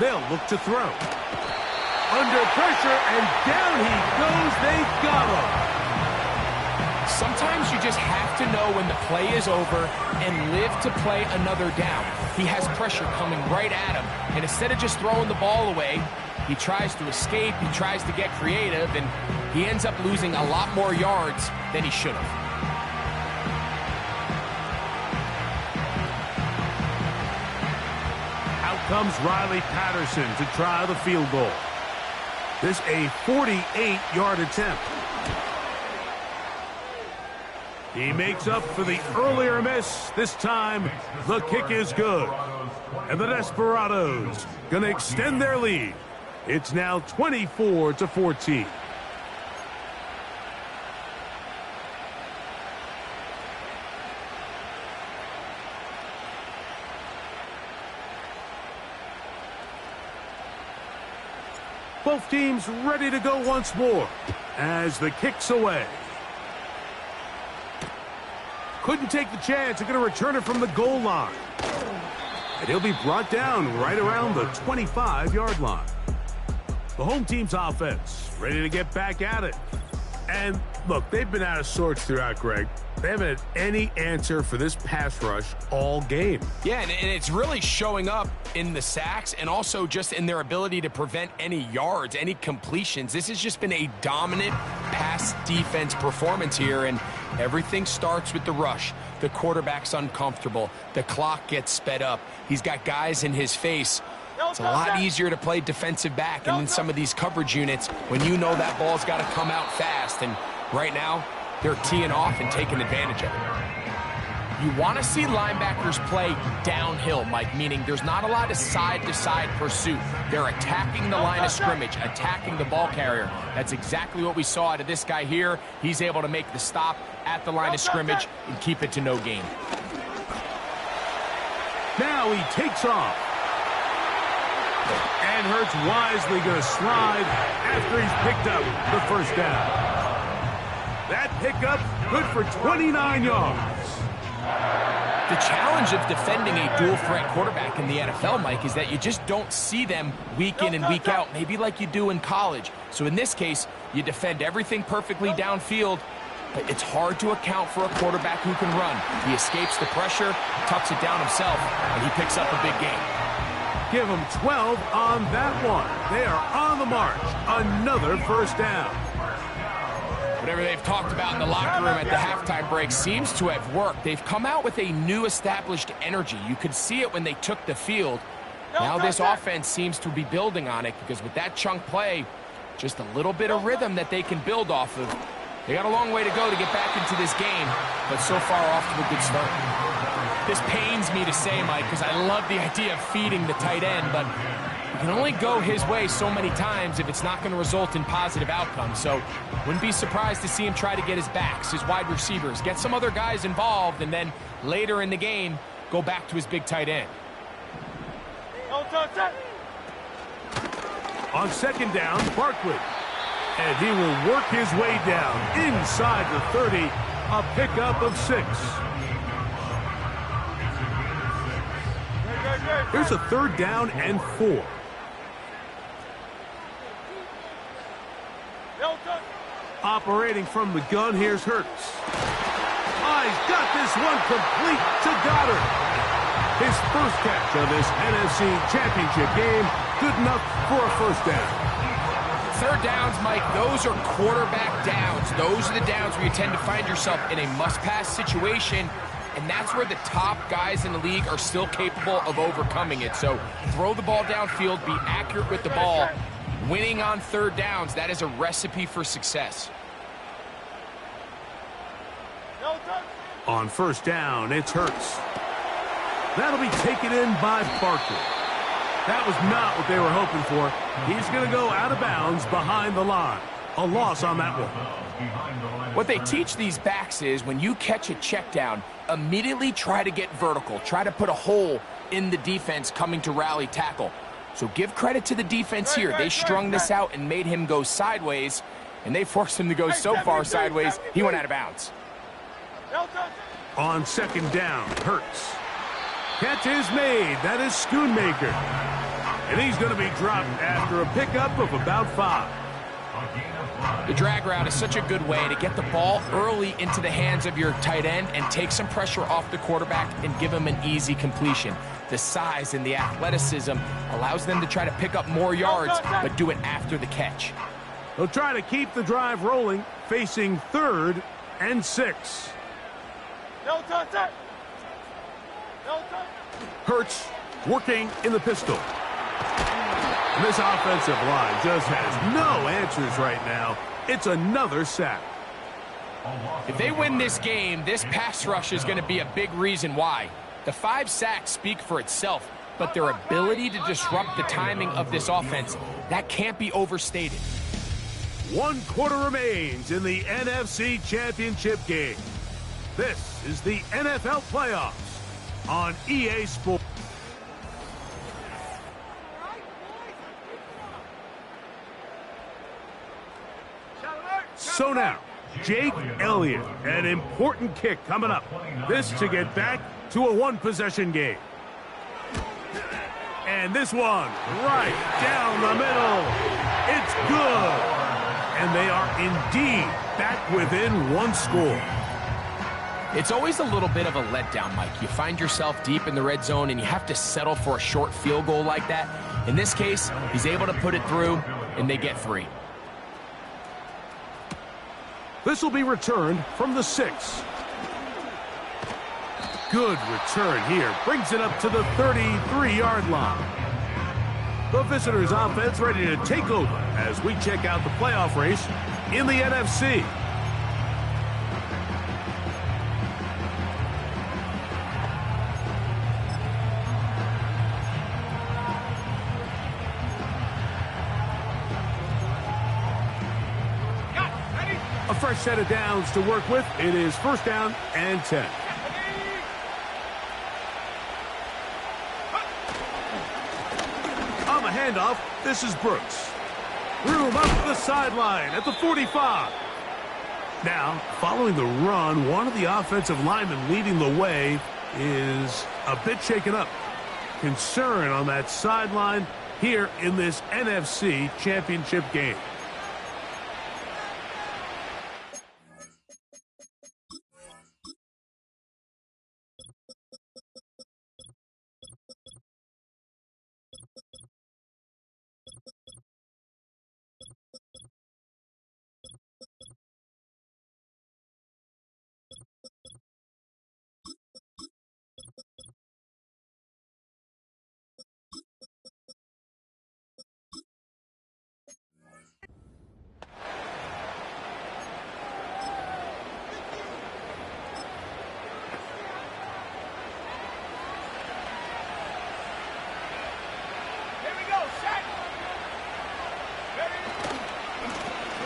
They'll look to throw. Under pressure, and down he goes. They've got him. Sometimes you just have to know when the play is over and live to play another down. He has pressure coming right at him, and instead of just throwing the ball away, he tries to escape, he tries to get creative, and he ends up losing a lot more yards than he should have. Comes Riley Patterson to try the field goal. This a 48-yard attempt. He makes up for the earlier miss. This time, the kick is good. And the Desperados going to extend their lead. It's now 24-14. Both teams ready to go once more as the kick's away. Couldn't take the chance. They're going to return it from the goal line. And he'll be brought down right around the 25-yard line. The home team's offense ready to get back at it. And look, they've been out of sorts throughout, Greg. They haven't had any answer for this pass rush all game. Yeah, and it's really showing up in the sacks and also just in their ability to prevent any yards, any completions. This has just been a dominant pass defense performance here, and everything starts with the rush. The quarterback's uncomfortable. The clock gets sped up. He's got guys in his face. It's a lot easier to play defensive back and in some of these coverage units when you know that ball's got to come out fast. And right now, they're teeing off and taking advantage of it. You want to see linebackers play downhill, Mike, meaning there's not a lot of side-to-side pursuit. They're attacking the line of scrimmage, attacking the ball carrier. That's exactly what we saw out of this guy here. He's able to make the stop at the line of scrimmage and keep it to no gain. Now he takes off. And Hurts wisely going to slide after he's picked up the 1st down. That pickup good for 29 yards. The challenge of defending a dual-threat quarterback in the NFL, Mike, is that you just don't see them week in and week out, maybe like you do in college. So in this case, you defend everything perfectly downfield, but it's hard to account for a quarterback who can run. He escapes the pressure, tucks it down himself, and he picks up a big gain. Give them 12 on that one. They are on the march. Another 1st down. Whatever they've talked about in the locker room at the halftime break seems to have worked. They've come out with a new established energy. You could see it when they took the field. Now this offense seems to be building on it because with that chunk play, just a little bit of rhythm that they can build off of. They got a long way to go to get back into this game, but so far off to a good start. This pains me to say, Mike, because I love the idea of feeding the tight end, but you can only go his way so many times if it's not going to result in positive outcomes. So wouldn't be surprised to see him try to get his backs, his wide receivers, get some other guys involved, and then later in the game, go back to his big tight end. On 2nd down, Barkley. And he will work his way down inside the 30, a pickup of 6. Here's a 3rd down and 4. Operating from the gun, here's Hurts. He's got this one complete to Goddard. His first catch of this NFC Championship game, good enough for a 1st down. Third downs, Mike, those are quarterback downs. Those are the downs where you tend to find yourself in a must-pass situation, and that's where the top guys in the league are still capable of overcoming it. So throw the ball downfield, be accurate with the ball. Winning on third downs, that is a recipe for success. On first down, it's Hurts. That'll be taken in by Barkley. That was not what they were hoping for. He's going to go out of bounds behind the line. A loss on that one. What they teach these backs is when you catch a check down, immediately try to get vertical. Try to put a hole in the defense coming to rally tackle. So give credit to the defense here. They strung this out and made him go sideways, and they forced him to go so far sideways, he went out of bounds. On second down, Hurts. Catch is made. That is Schoonmaker. And he's going to be dropped after a pickup of about 5. The drag route is such a good way to get the ball early into the hands of your tight end and take some pressure off the quarterback and give him an easy completion. The size and the athleticism allows them to try to pick up more yards, but do it after the catch. They'll try to keep the drive rolling, facing 3rd and 6. Hurts working in the pistol. And this offensive line just has no answers right now. It's another sack. If they win this game, this pass rush is going to be a big reason why. The 5 sacks speak for itself, but their ability to disrupt the timing of this offense, that can't be overstated. 1 quarter remains in the NFC Championship game. This is the NFL playoffs on EA Sports. So now, Jake Elliott, an important kick coming up. This to get back to a 1-possession game. And this one right down the middle. It's good. And they are indeed back within 1 score. It's always a little bit of a letdown, Mike. You find yourself deep in the red zone and you have to settle for a short field goal like that. In this case, he's able to put it through and they get 3. This will be returned from the 6. Good return here. Brings it up to the 33-yard line. The visitors' offense ready to take over as we check out the playoff race in the NFC. A fresh set of downs to work with. It is first down and 10. On the handoff, this is Brooks. Room up the sideline at the 45. Now, following the run, one of the offensive linemen leading the way is a bit shaken up. Concern on that sideline here in this NFC Championship game.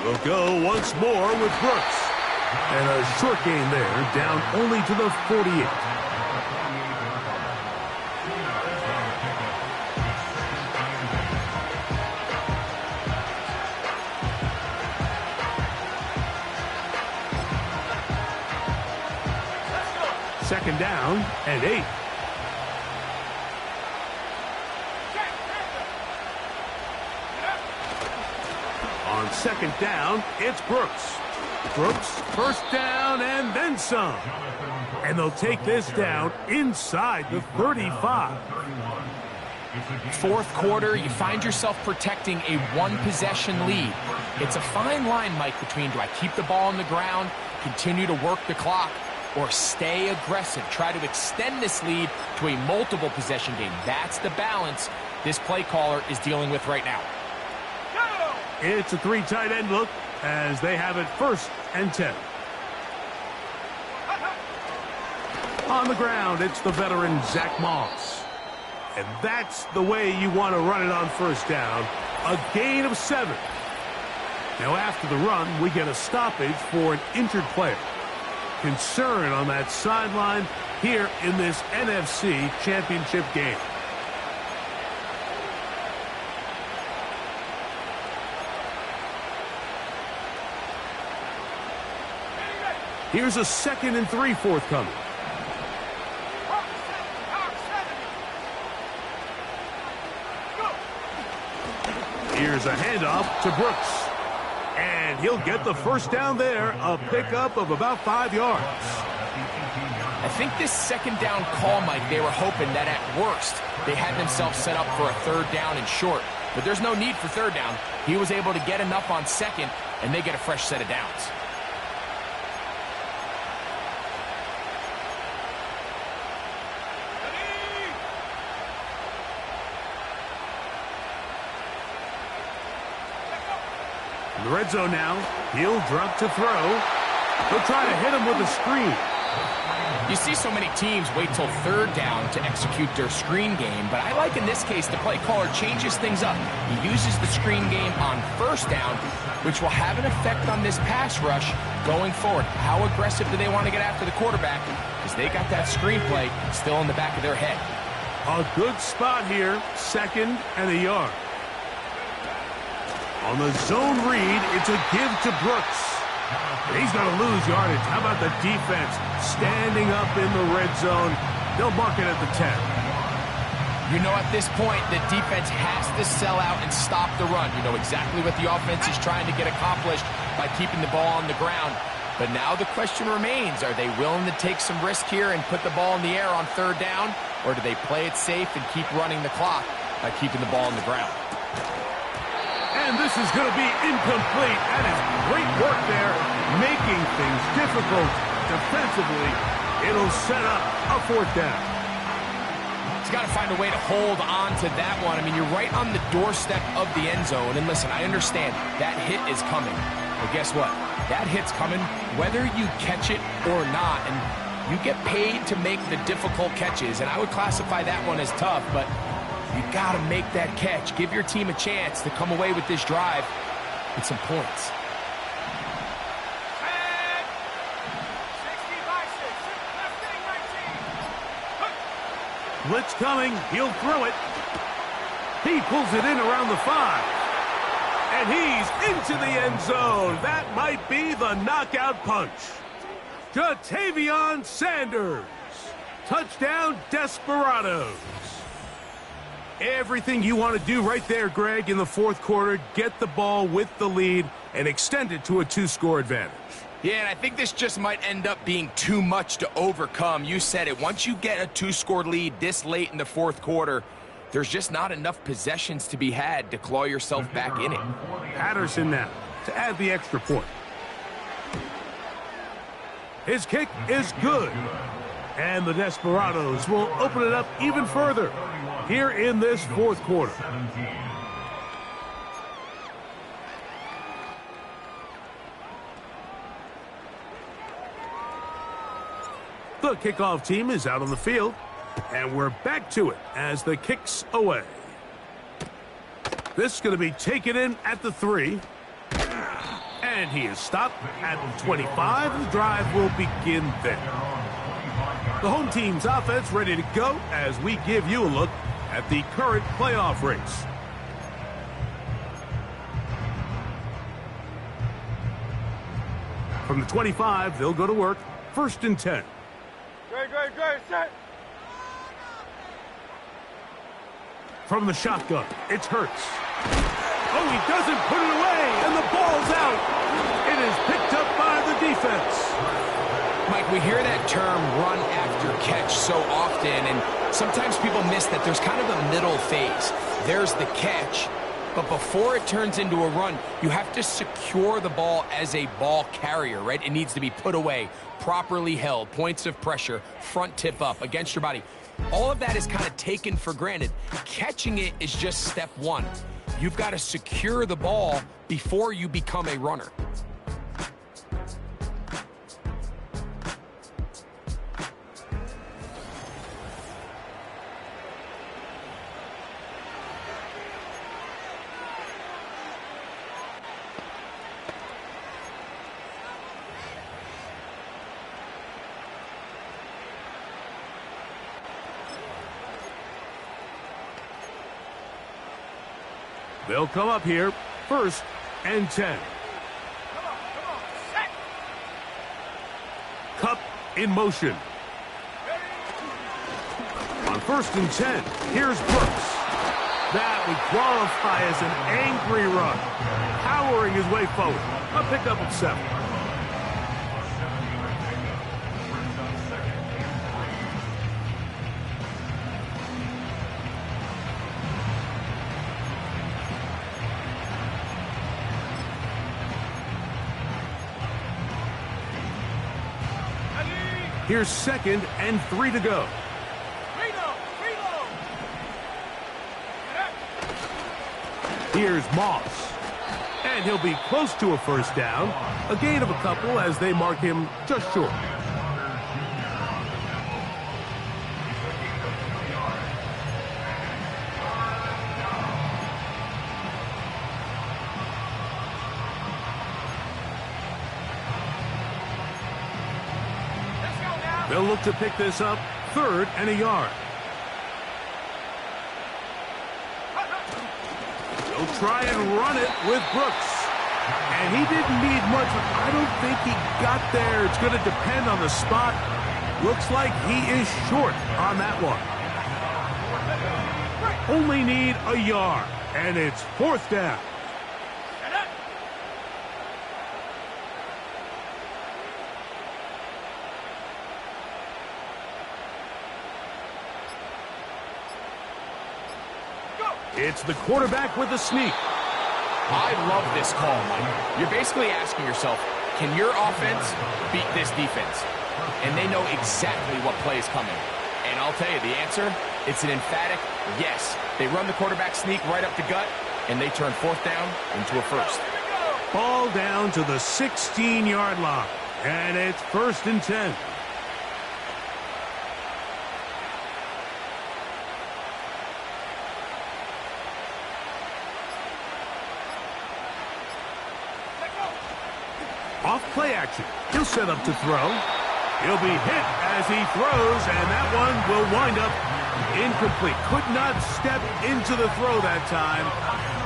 We'll go once more with Brooks. And a short gain there, down only to the 48. Second down and 8. On second down, it's Brooks. Brooks, first down and then some. And they'll take this down inside the 35. Fourth quarter, you find yourself protecting a one-possession lead. It's a fine line, Mike, between do I keep the ball on the ground, continue to work the clock, or stay aggressive, try to extend this lead to a multiple possession game. That's the balance this play caller is dealing with right now. It's a 3 tight end look as they have it 1st and 10. On the ground, it's the veteran Zach Moss. And that's the way you want to run it on 1st down. A gain of 7. Now after the run, we get a stoppage for an injured player. Concern on that sideline here in this NFC Championship game. Here's a 2nd and 3 forthcoming. Here's a handoff to Brooks. And he'll get the 1st down there, a pickup of about 5 yards. I think this 2nd down call, Mike, they were hoping that at worst they had themselves set up for a 3rd down and short. But there's no need for 3rd down. He was able to get enough on 2nd, and they get a fresh set of downs. In the red zone now, he'll drop to throw. They'll try to hit him with a screen. You see so many teams wait till 3rd down to execute their screen game, but I like in this case the play caller changes things up. He uses the screen game on 1st down, which will have an effect on this pass rush going forward. How aggressive do they want to get after the quarterback? Because they got that screen play still in the back of their head. A good spot here, 2nd and a yard. On the zone read, it's a give to Brooks. He's going to lose yardage. How about the defense standing up in the red zone? They'll mark it at the 10. You know, at this point, the defense has to sell out and stop the run. You know exactly what the offense is trying to get accomplished by keeping the ball on the ground. But now the question remains, are they willing to take some risk here and put the ball in the air on 3rd down? Or do they play it safe and keep running the clock by keeping the ball on the ground? And this is going to be incomplete. That is great work there, making things difficult defensively. It'll set up a 4th down. He's got to find a way to hold on to that one. I mean, you're right on the doorstep of the end zone. And listen, I understand that hit is coming. But guess what? That hit's coming whether you catch it or not. And you get paid to make the difficult catches. And I would classify that one as tough, but you got to make that catch. Give your team a chance to come away with this drive with some points. Blitz coming. He'll throw it. He pulls it in around the 5. And he's into the end zone. That might be the knockout punch. Jatavion Sanders. Touchdown, Desperados. Everything you want to do right there, Greg, in the 4th quarter. Get the ball with the lead and extend it to a 2-score advantage. Yeah, and I think this just might end up being too much to overcome. You said it. Once you get a 2-score lead this late in the 4th quarter, there's just not enough possessions to be had to claw yourself back in it. Patterson now to add the extra point. His kick is good. And the Desperados will open it up even further here in this 4th quarter. The kickoff team is out on the field, and we're back to it as the kick's away. This is going to be taken in at the 3. And he is stopped at the 25. The drive will begin there. The home team's offense ready to go as we give you a look at the current playoff race. From the 25, they'll go to work. 1st and 10. Great, set. From the shotgun, it's Hurts. Oh, he doesn't put it away, and the ball's out. It is picked up by the defense. Mike, we hear that term run after catch so often, and sometimes people miss that there's kind of a middle phase. There's the catch, but before it turns into a run, you have to secure the ball as a ball carrier, right? It needs to be put away, properly held, points of pressure, front tip up against your body. All of that is kind of taken for granted. Catching it is just step one. You've got to secure the ball before you become a runner. They'll come up here, 1st and 10. Cup in motion. On 1st and 10, here's Brooks. That would qualify as an angry run, powering his way forward. A pickup of 7. Here's 2nd and 3 to go. Here's Moss. And he'll be close to a 1st down. A gain of a couple as they mark him just short. They'll look to pick this up, 3rd and a yard. They'll try and run it with Brooks. And he didn't need much. I don't think he got there. It's going to depend on the spot. Looks like he is short on that one. Only need a yard, and it's 4th down. It's the quarterback with a sneak. I love this call, Mike. You're basically asking yourself, can your offense beat this defense? And they know exactly what play is coming. And I'll tell you the answer, it's an emphatic yes. They run the quarterback sneak right up the gut, and they turn 4th down into a 1st. Ball down to the 16-yard line. And it's 1st and 10. Off play action. He'll set up to throw. He'll be hit as he throws, and that one will wind up incomplete. Could not step into the throw that time.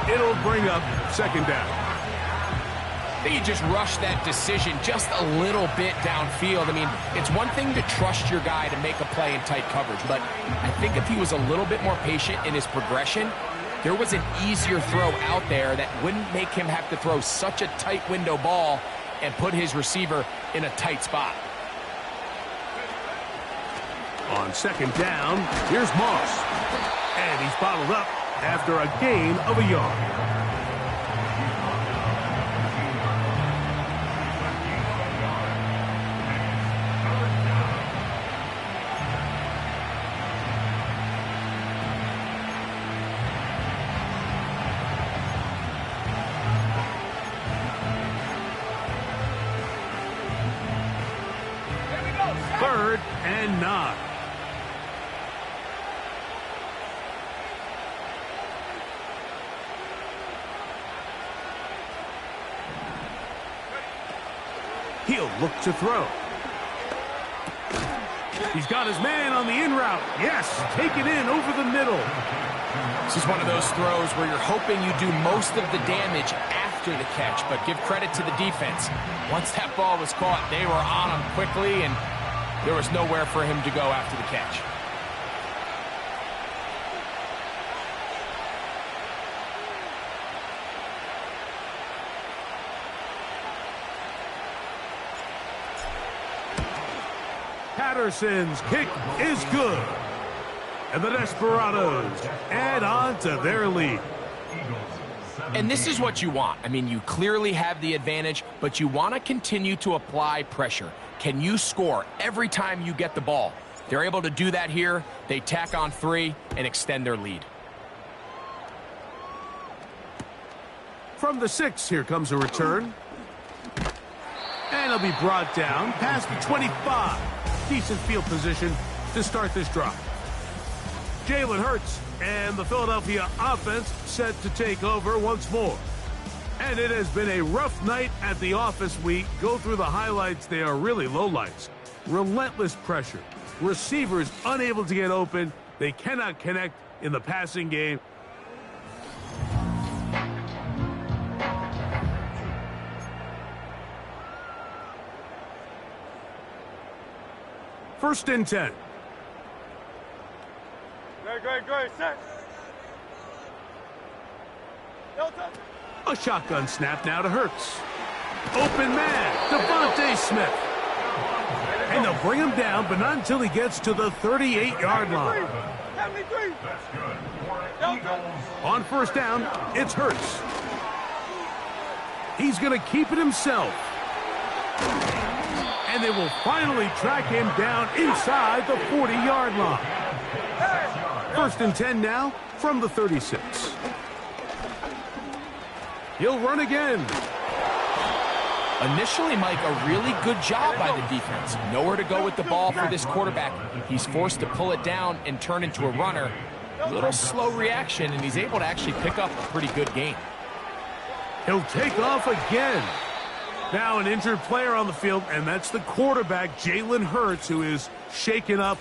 It'll bring up 2nd down. I think you just rushed that decision just a little bit downfield. I mean, it's one thing to trust your guy to make a play in tight coverage, but I think if he was a little bit more patient in his progression, there was an easier throw out there that wouldn't make him have to throw such a tight window ball and put his receiver in a tight spot. On 2nd down, here's Moss. And he's bottled up after a gain of a yard. Third and 9. He'll look to throw. He's got his man on the in route. Yes, take it in over the middle. This is one of those throws where you're hoping you do most of the damage after the catch, but give credit to the defense. Once that ball was caught, they were on him quickly, and there was nowhere for him to go after the catch. Patterson's kick is good. And the Desperados add on to their lead. And this is what you want. I mean, you clearly have the advantage, but you want to continue to apply pressure. Can you score every time you get the ball? They're able to do that here. They tack on 3 and extend their lead. From the 6, here comes a return. And it'll be brought down past the 25. Decent field position to start this drive. Jalen Hurts and the Philadelphia offense set to take over once more. And it has been a rough night at the office. We go through the highlights. They are really lowlights. Relentless pressure. Receivers unable to get open. They cannot connect in the passing game. First and 10. Great, set. A shotgun snap now to Hurts. Open man, Devontae Smith. And they'll bring him down, but not until he gets to the 38-yard line. On first down, it's Hurts. He's going to keep it himself. And they will finally track him down inside the 40-yard line. First and 10 now from the 36. He'll run again. Initially, Mike, a really good job by the defense. Nowhere to go with the ball for this quarterback. He's forced to pull it down and turn into a runner. A little slow reaction, and he's able to actually pick up a pretty good gain. He'll take off again. Now an injured player on the field, and that's the quarterback, Jalen Hurts, who is shaken up.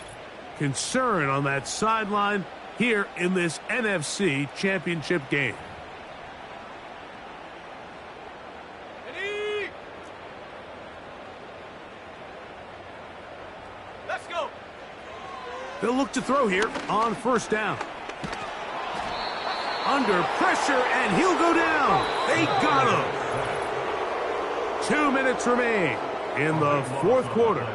Concern on that sideline here in this NFC Championship game. Let's go. They'll look to throw here on first down. Under pressure, and he'll go down. They got him. 2 minutes remain in the fourth quarter.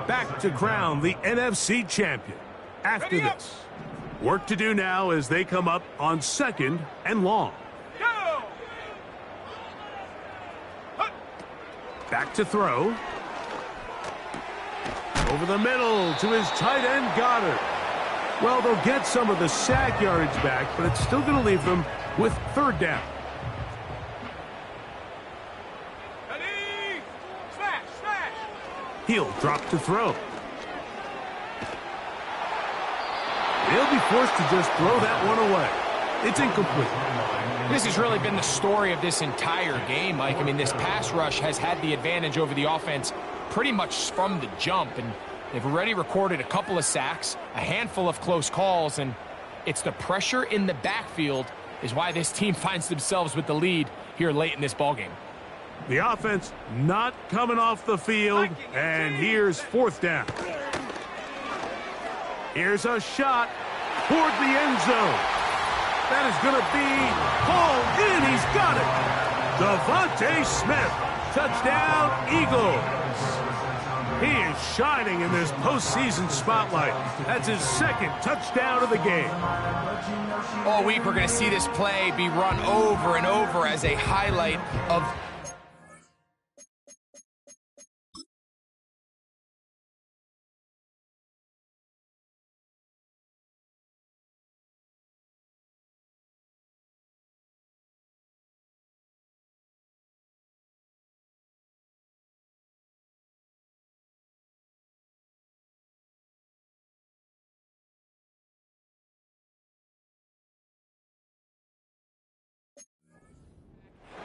Back to crown the NFC champion. After this, work to do now as they come up on second and long. Back to throw. Over the middle to his tight end, Goddard. Well, they'll get some of the sack yardage back, but it's still going to leave them with third down. He'll drop to throw. He'll be forced to just throw that one away. It's incomplete. This has really been the story of this entire game, Mike. I mean, this pass rush has had the advantage over the offense pretty much from the jump, and they've already recorded a couple of sacks, a handful of close calls, and it's the pressure in the backfield is why this team finds themselves with the lead here late in this ballgame. The offense not coming off the field, and here's fourth down. Here's a shot toward the end zone. That is going to be hauled in. He's got it. Devontae Smith, touchdown Eagles. He is shining in this postseason spotlight. That's his second touchdown of the game. All week we're going to see this play be run over and over as a highlight of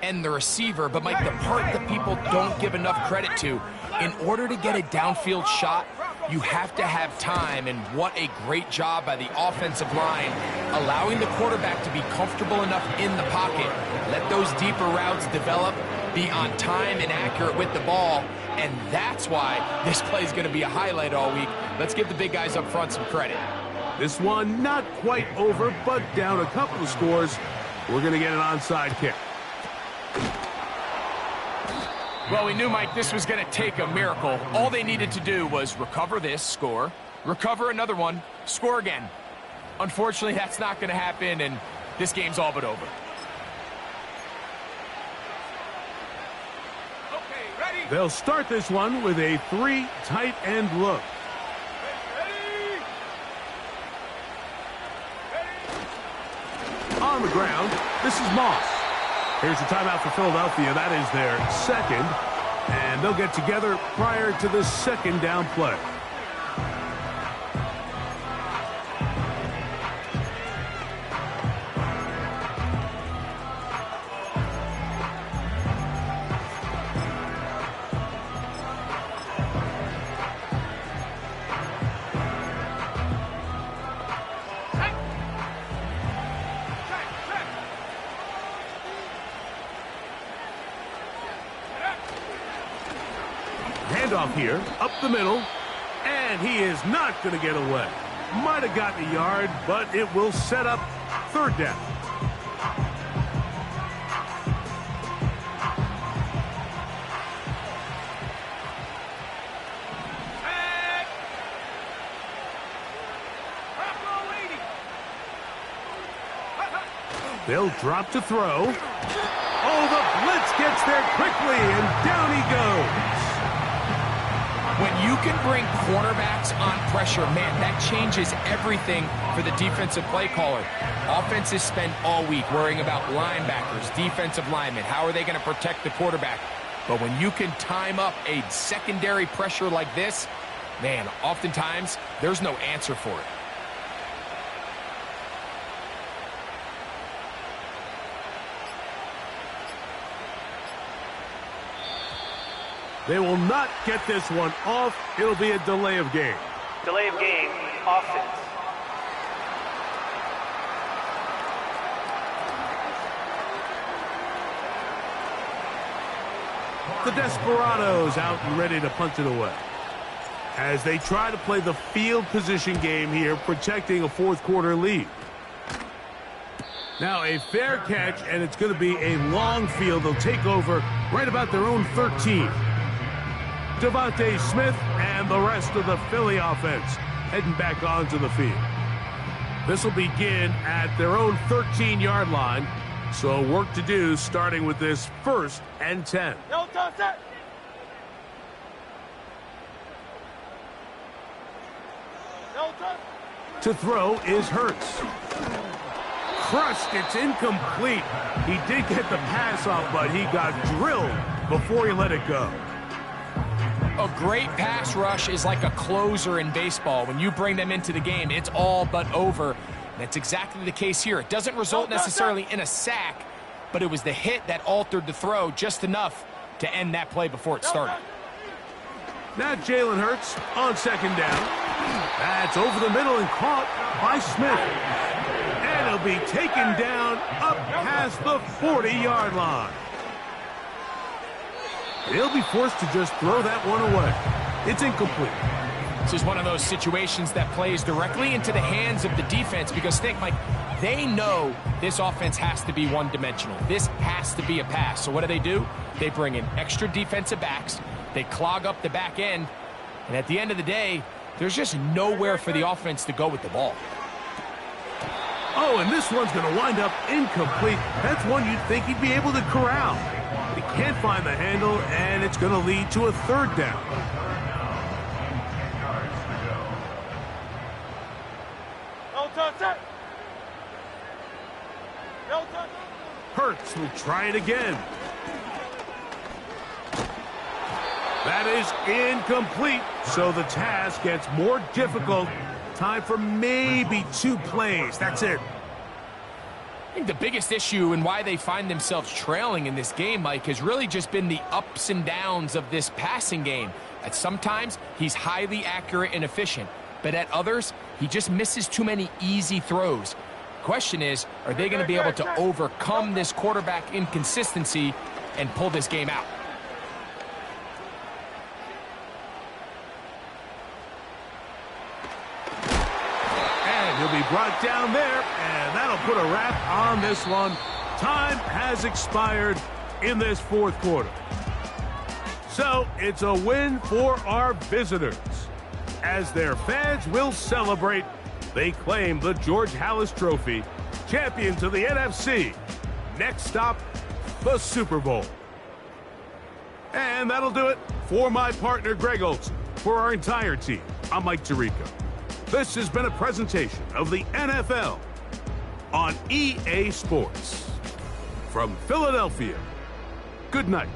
and the receiver, but Mike, the part that people don't give enough credit to, in order to get a downfield shot, you have to have time, and what a great job by the offensive line, allowing the quarterback to be comfortable enough in the pocket, let those deeper routes develop, be on time and accurate with the ball, and that's why this play is going to be a highlight all week. Let's give the big guys up front some credit. This one not quite over, but down a couple of scores. We're going to get an onside kick. Well, we knew, Mike, this was going to take a miracle. All they needed to do was recover this, score, recover another one, score again. Unfortunately, that's not going to happen, and this game's all but over. Okay, ready? They'll start this one with a 3 tight end look. On the ground, this is Moss. Here's the timeout for Philadelphia. That is their second. And they'll get together prior to the second down play. Handoff here, up the middle, and he is not going to get away. Might have gotten a yard, but it will set up third down. They'll drop to throw. Oh, the blitz gets there quickly, and down he goes. When you can bring cornerbacks on pressure, man, that changes everything for the defensive play caller. Offenses spend all week worrying about linebackers, defensive linemen. How are they going to protect the quarterback? But when you can time up a secondary pressure like this, man, oftentimes there's no answer for it. They will not get this one off. It'll be a delay of game. Delay of game, offense. The Desperados out and ready to punt it away. As they try to play the field position game here, protecting a fourth quarter lead. Now a fair catch, and it's going to be a long field. They'll take over right about their own 13. Devontae Smith and the rest of the Philly offense heading back onto the field. This will begin at their own 13-yard line. So work to do starting with this 1st and 10. No touch it. No touch. To throw is Hurts. Crushed, it's incomplete. He did get the pass off, but he got drilled before he let it go. A great pass rush is like a closer in baseball. When you bring them into the game, it's all but over. That's exactly the case here. It doesn't result necessarily in a sack, but it was the hit that altered the throw just enough to end that play before it started. Now Jalen Hurts on second down. That's over the middle and caught by Smith. And he'll be taken down up past the 40-yard line. He'll be forced to just throw that one away. It's incomplete. This is one of those situations that plays directly into the hands of the defense because, think, Mike, they know this offense has to be one-dimensional. This has to be a pass. So what do? They bring in extra defensive backs. They clog up the back end. And at the end of the day, there's just nowhere for the offense to go with the ball. Oh, and this one's going to wind up incomplete. That's one you'd think he'd be able to corral. He can't find the handle, and it's going to lead to a third down. No touch it. No touch. Hurts will try it again. That is incomplete, so the task gets more difficult. Time for maybe 2 plays. That's it. I think the biggest issue and why they find themselves trailing in this game, Mike, has really just been the ups and downs of this passing game. At sometimes, he's highly accurate and efficient, but at others, he just misses too many easy throws. Question is, are they going to be able to overcome this quarterback inconsistency and pull this game out? He'll be brought down there, and that'll put a wrap on this one. Time has expired in this fourth quarter. So it's a win for our visitors. As their fans will celebrate, they claim the George Halas Trophy, champions of the NFC. Next stop, the Super Bowl. And that'll do it for my partner, Greg Olson. For our entire team, I'm Mike Tirico. This has been a presentation of the NFL on EA Sports. From Philadelphia, good night.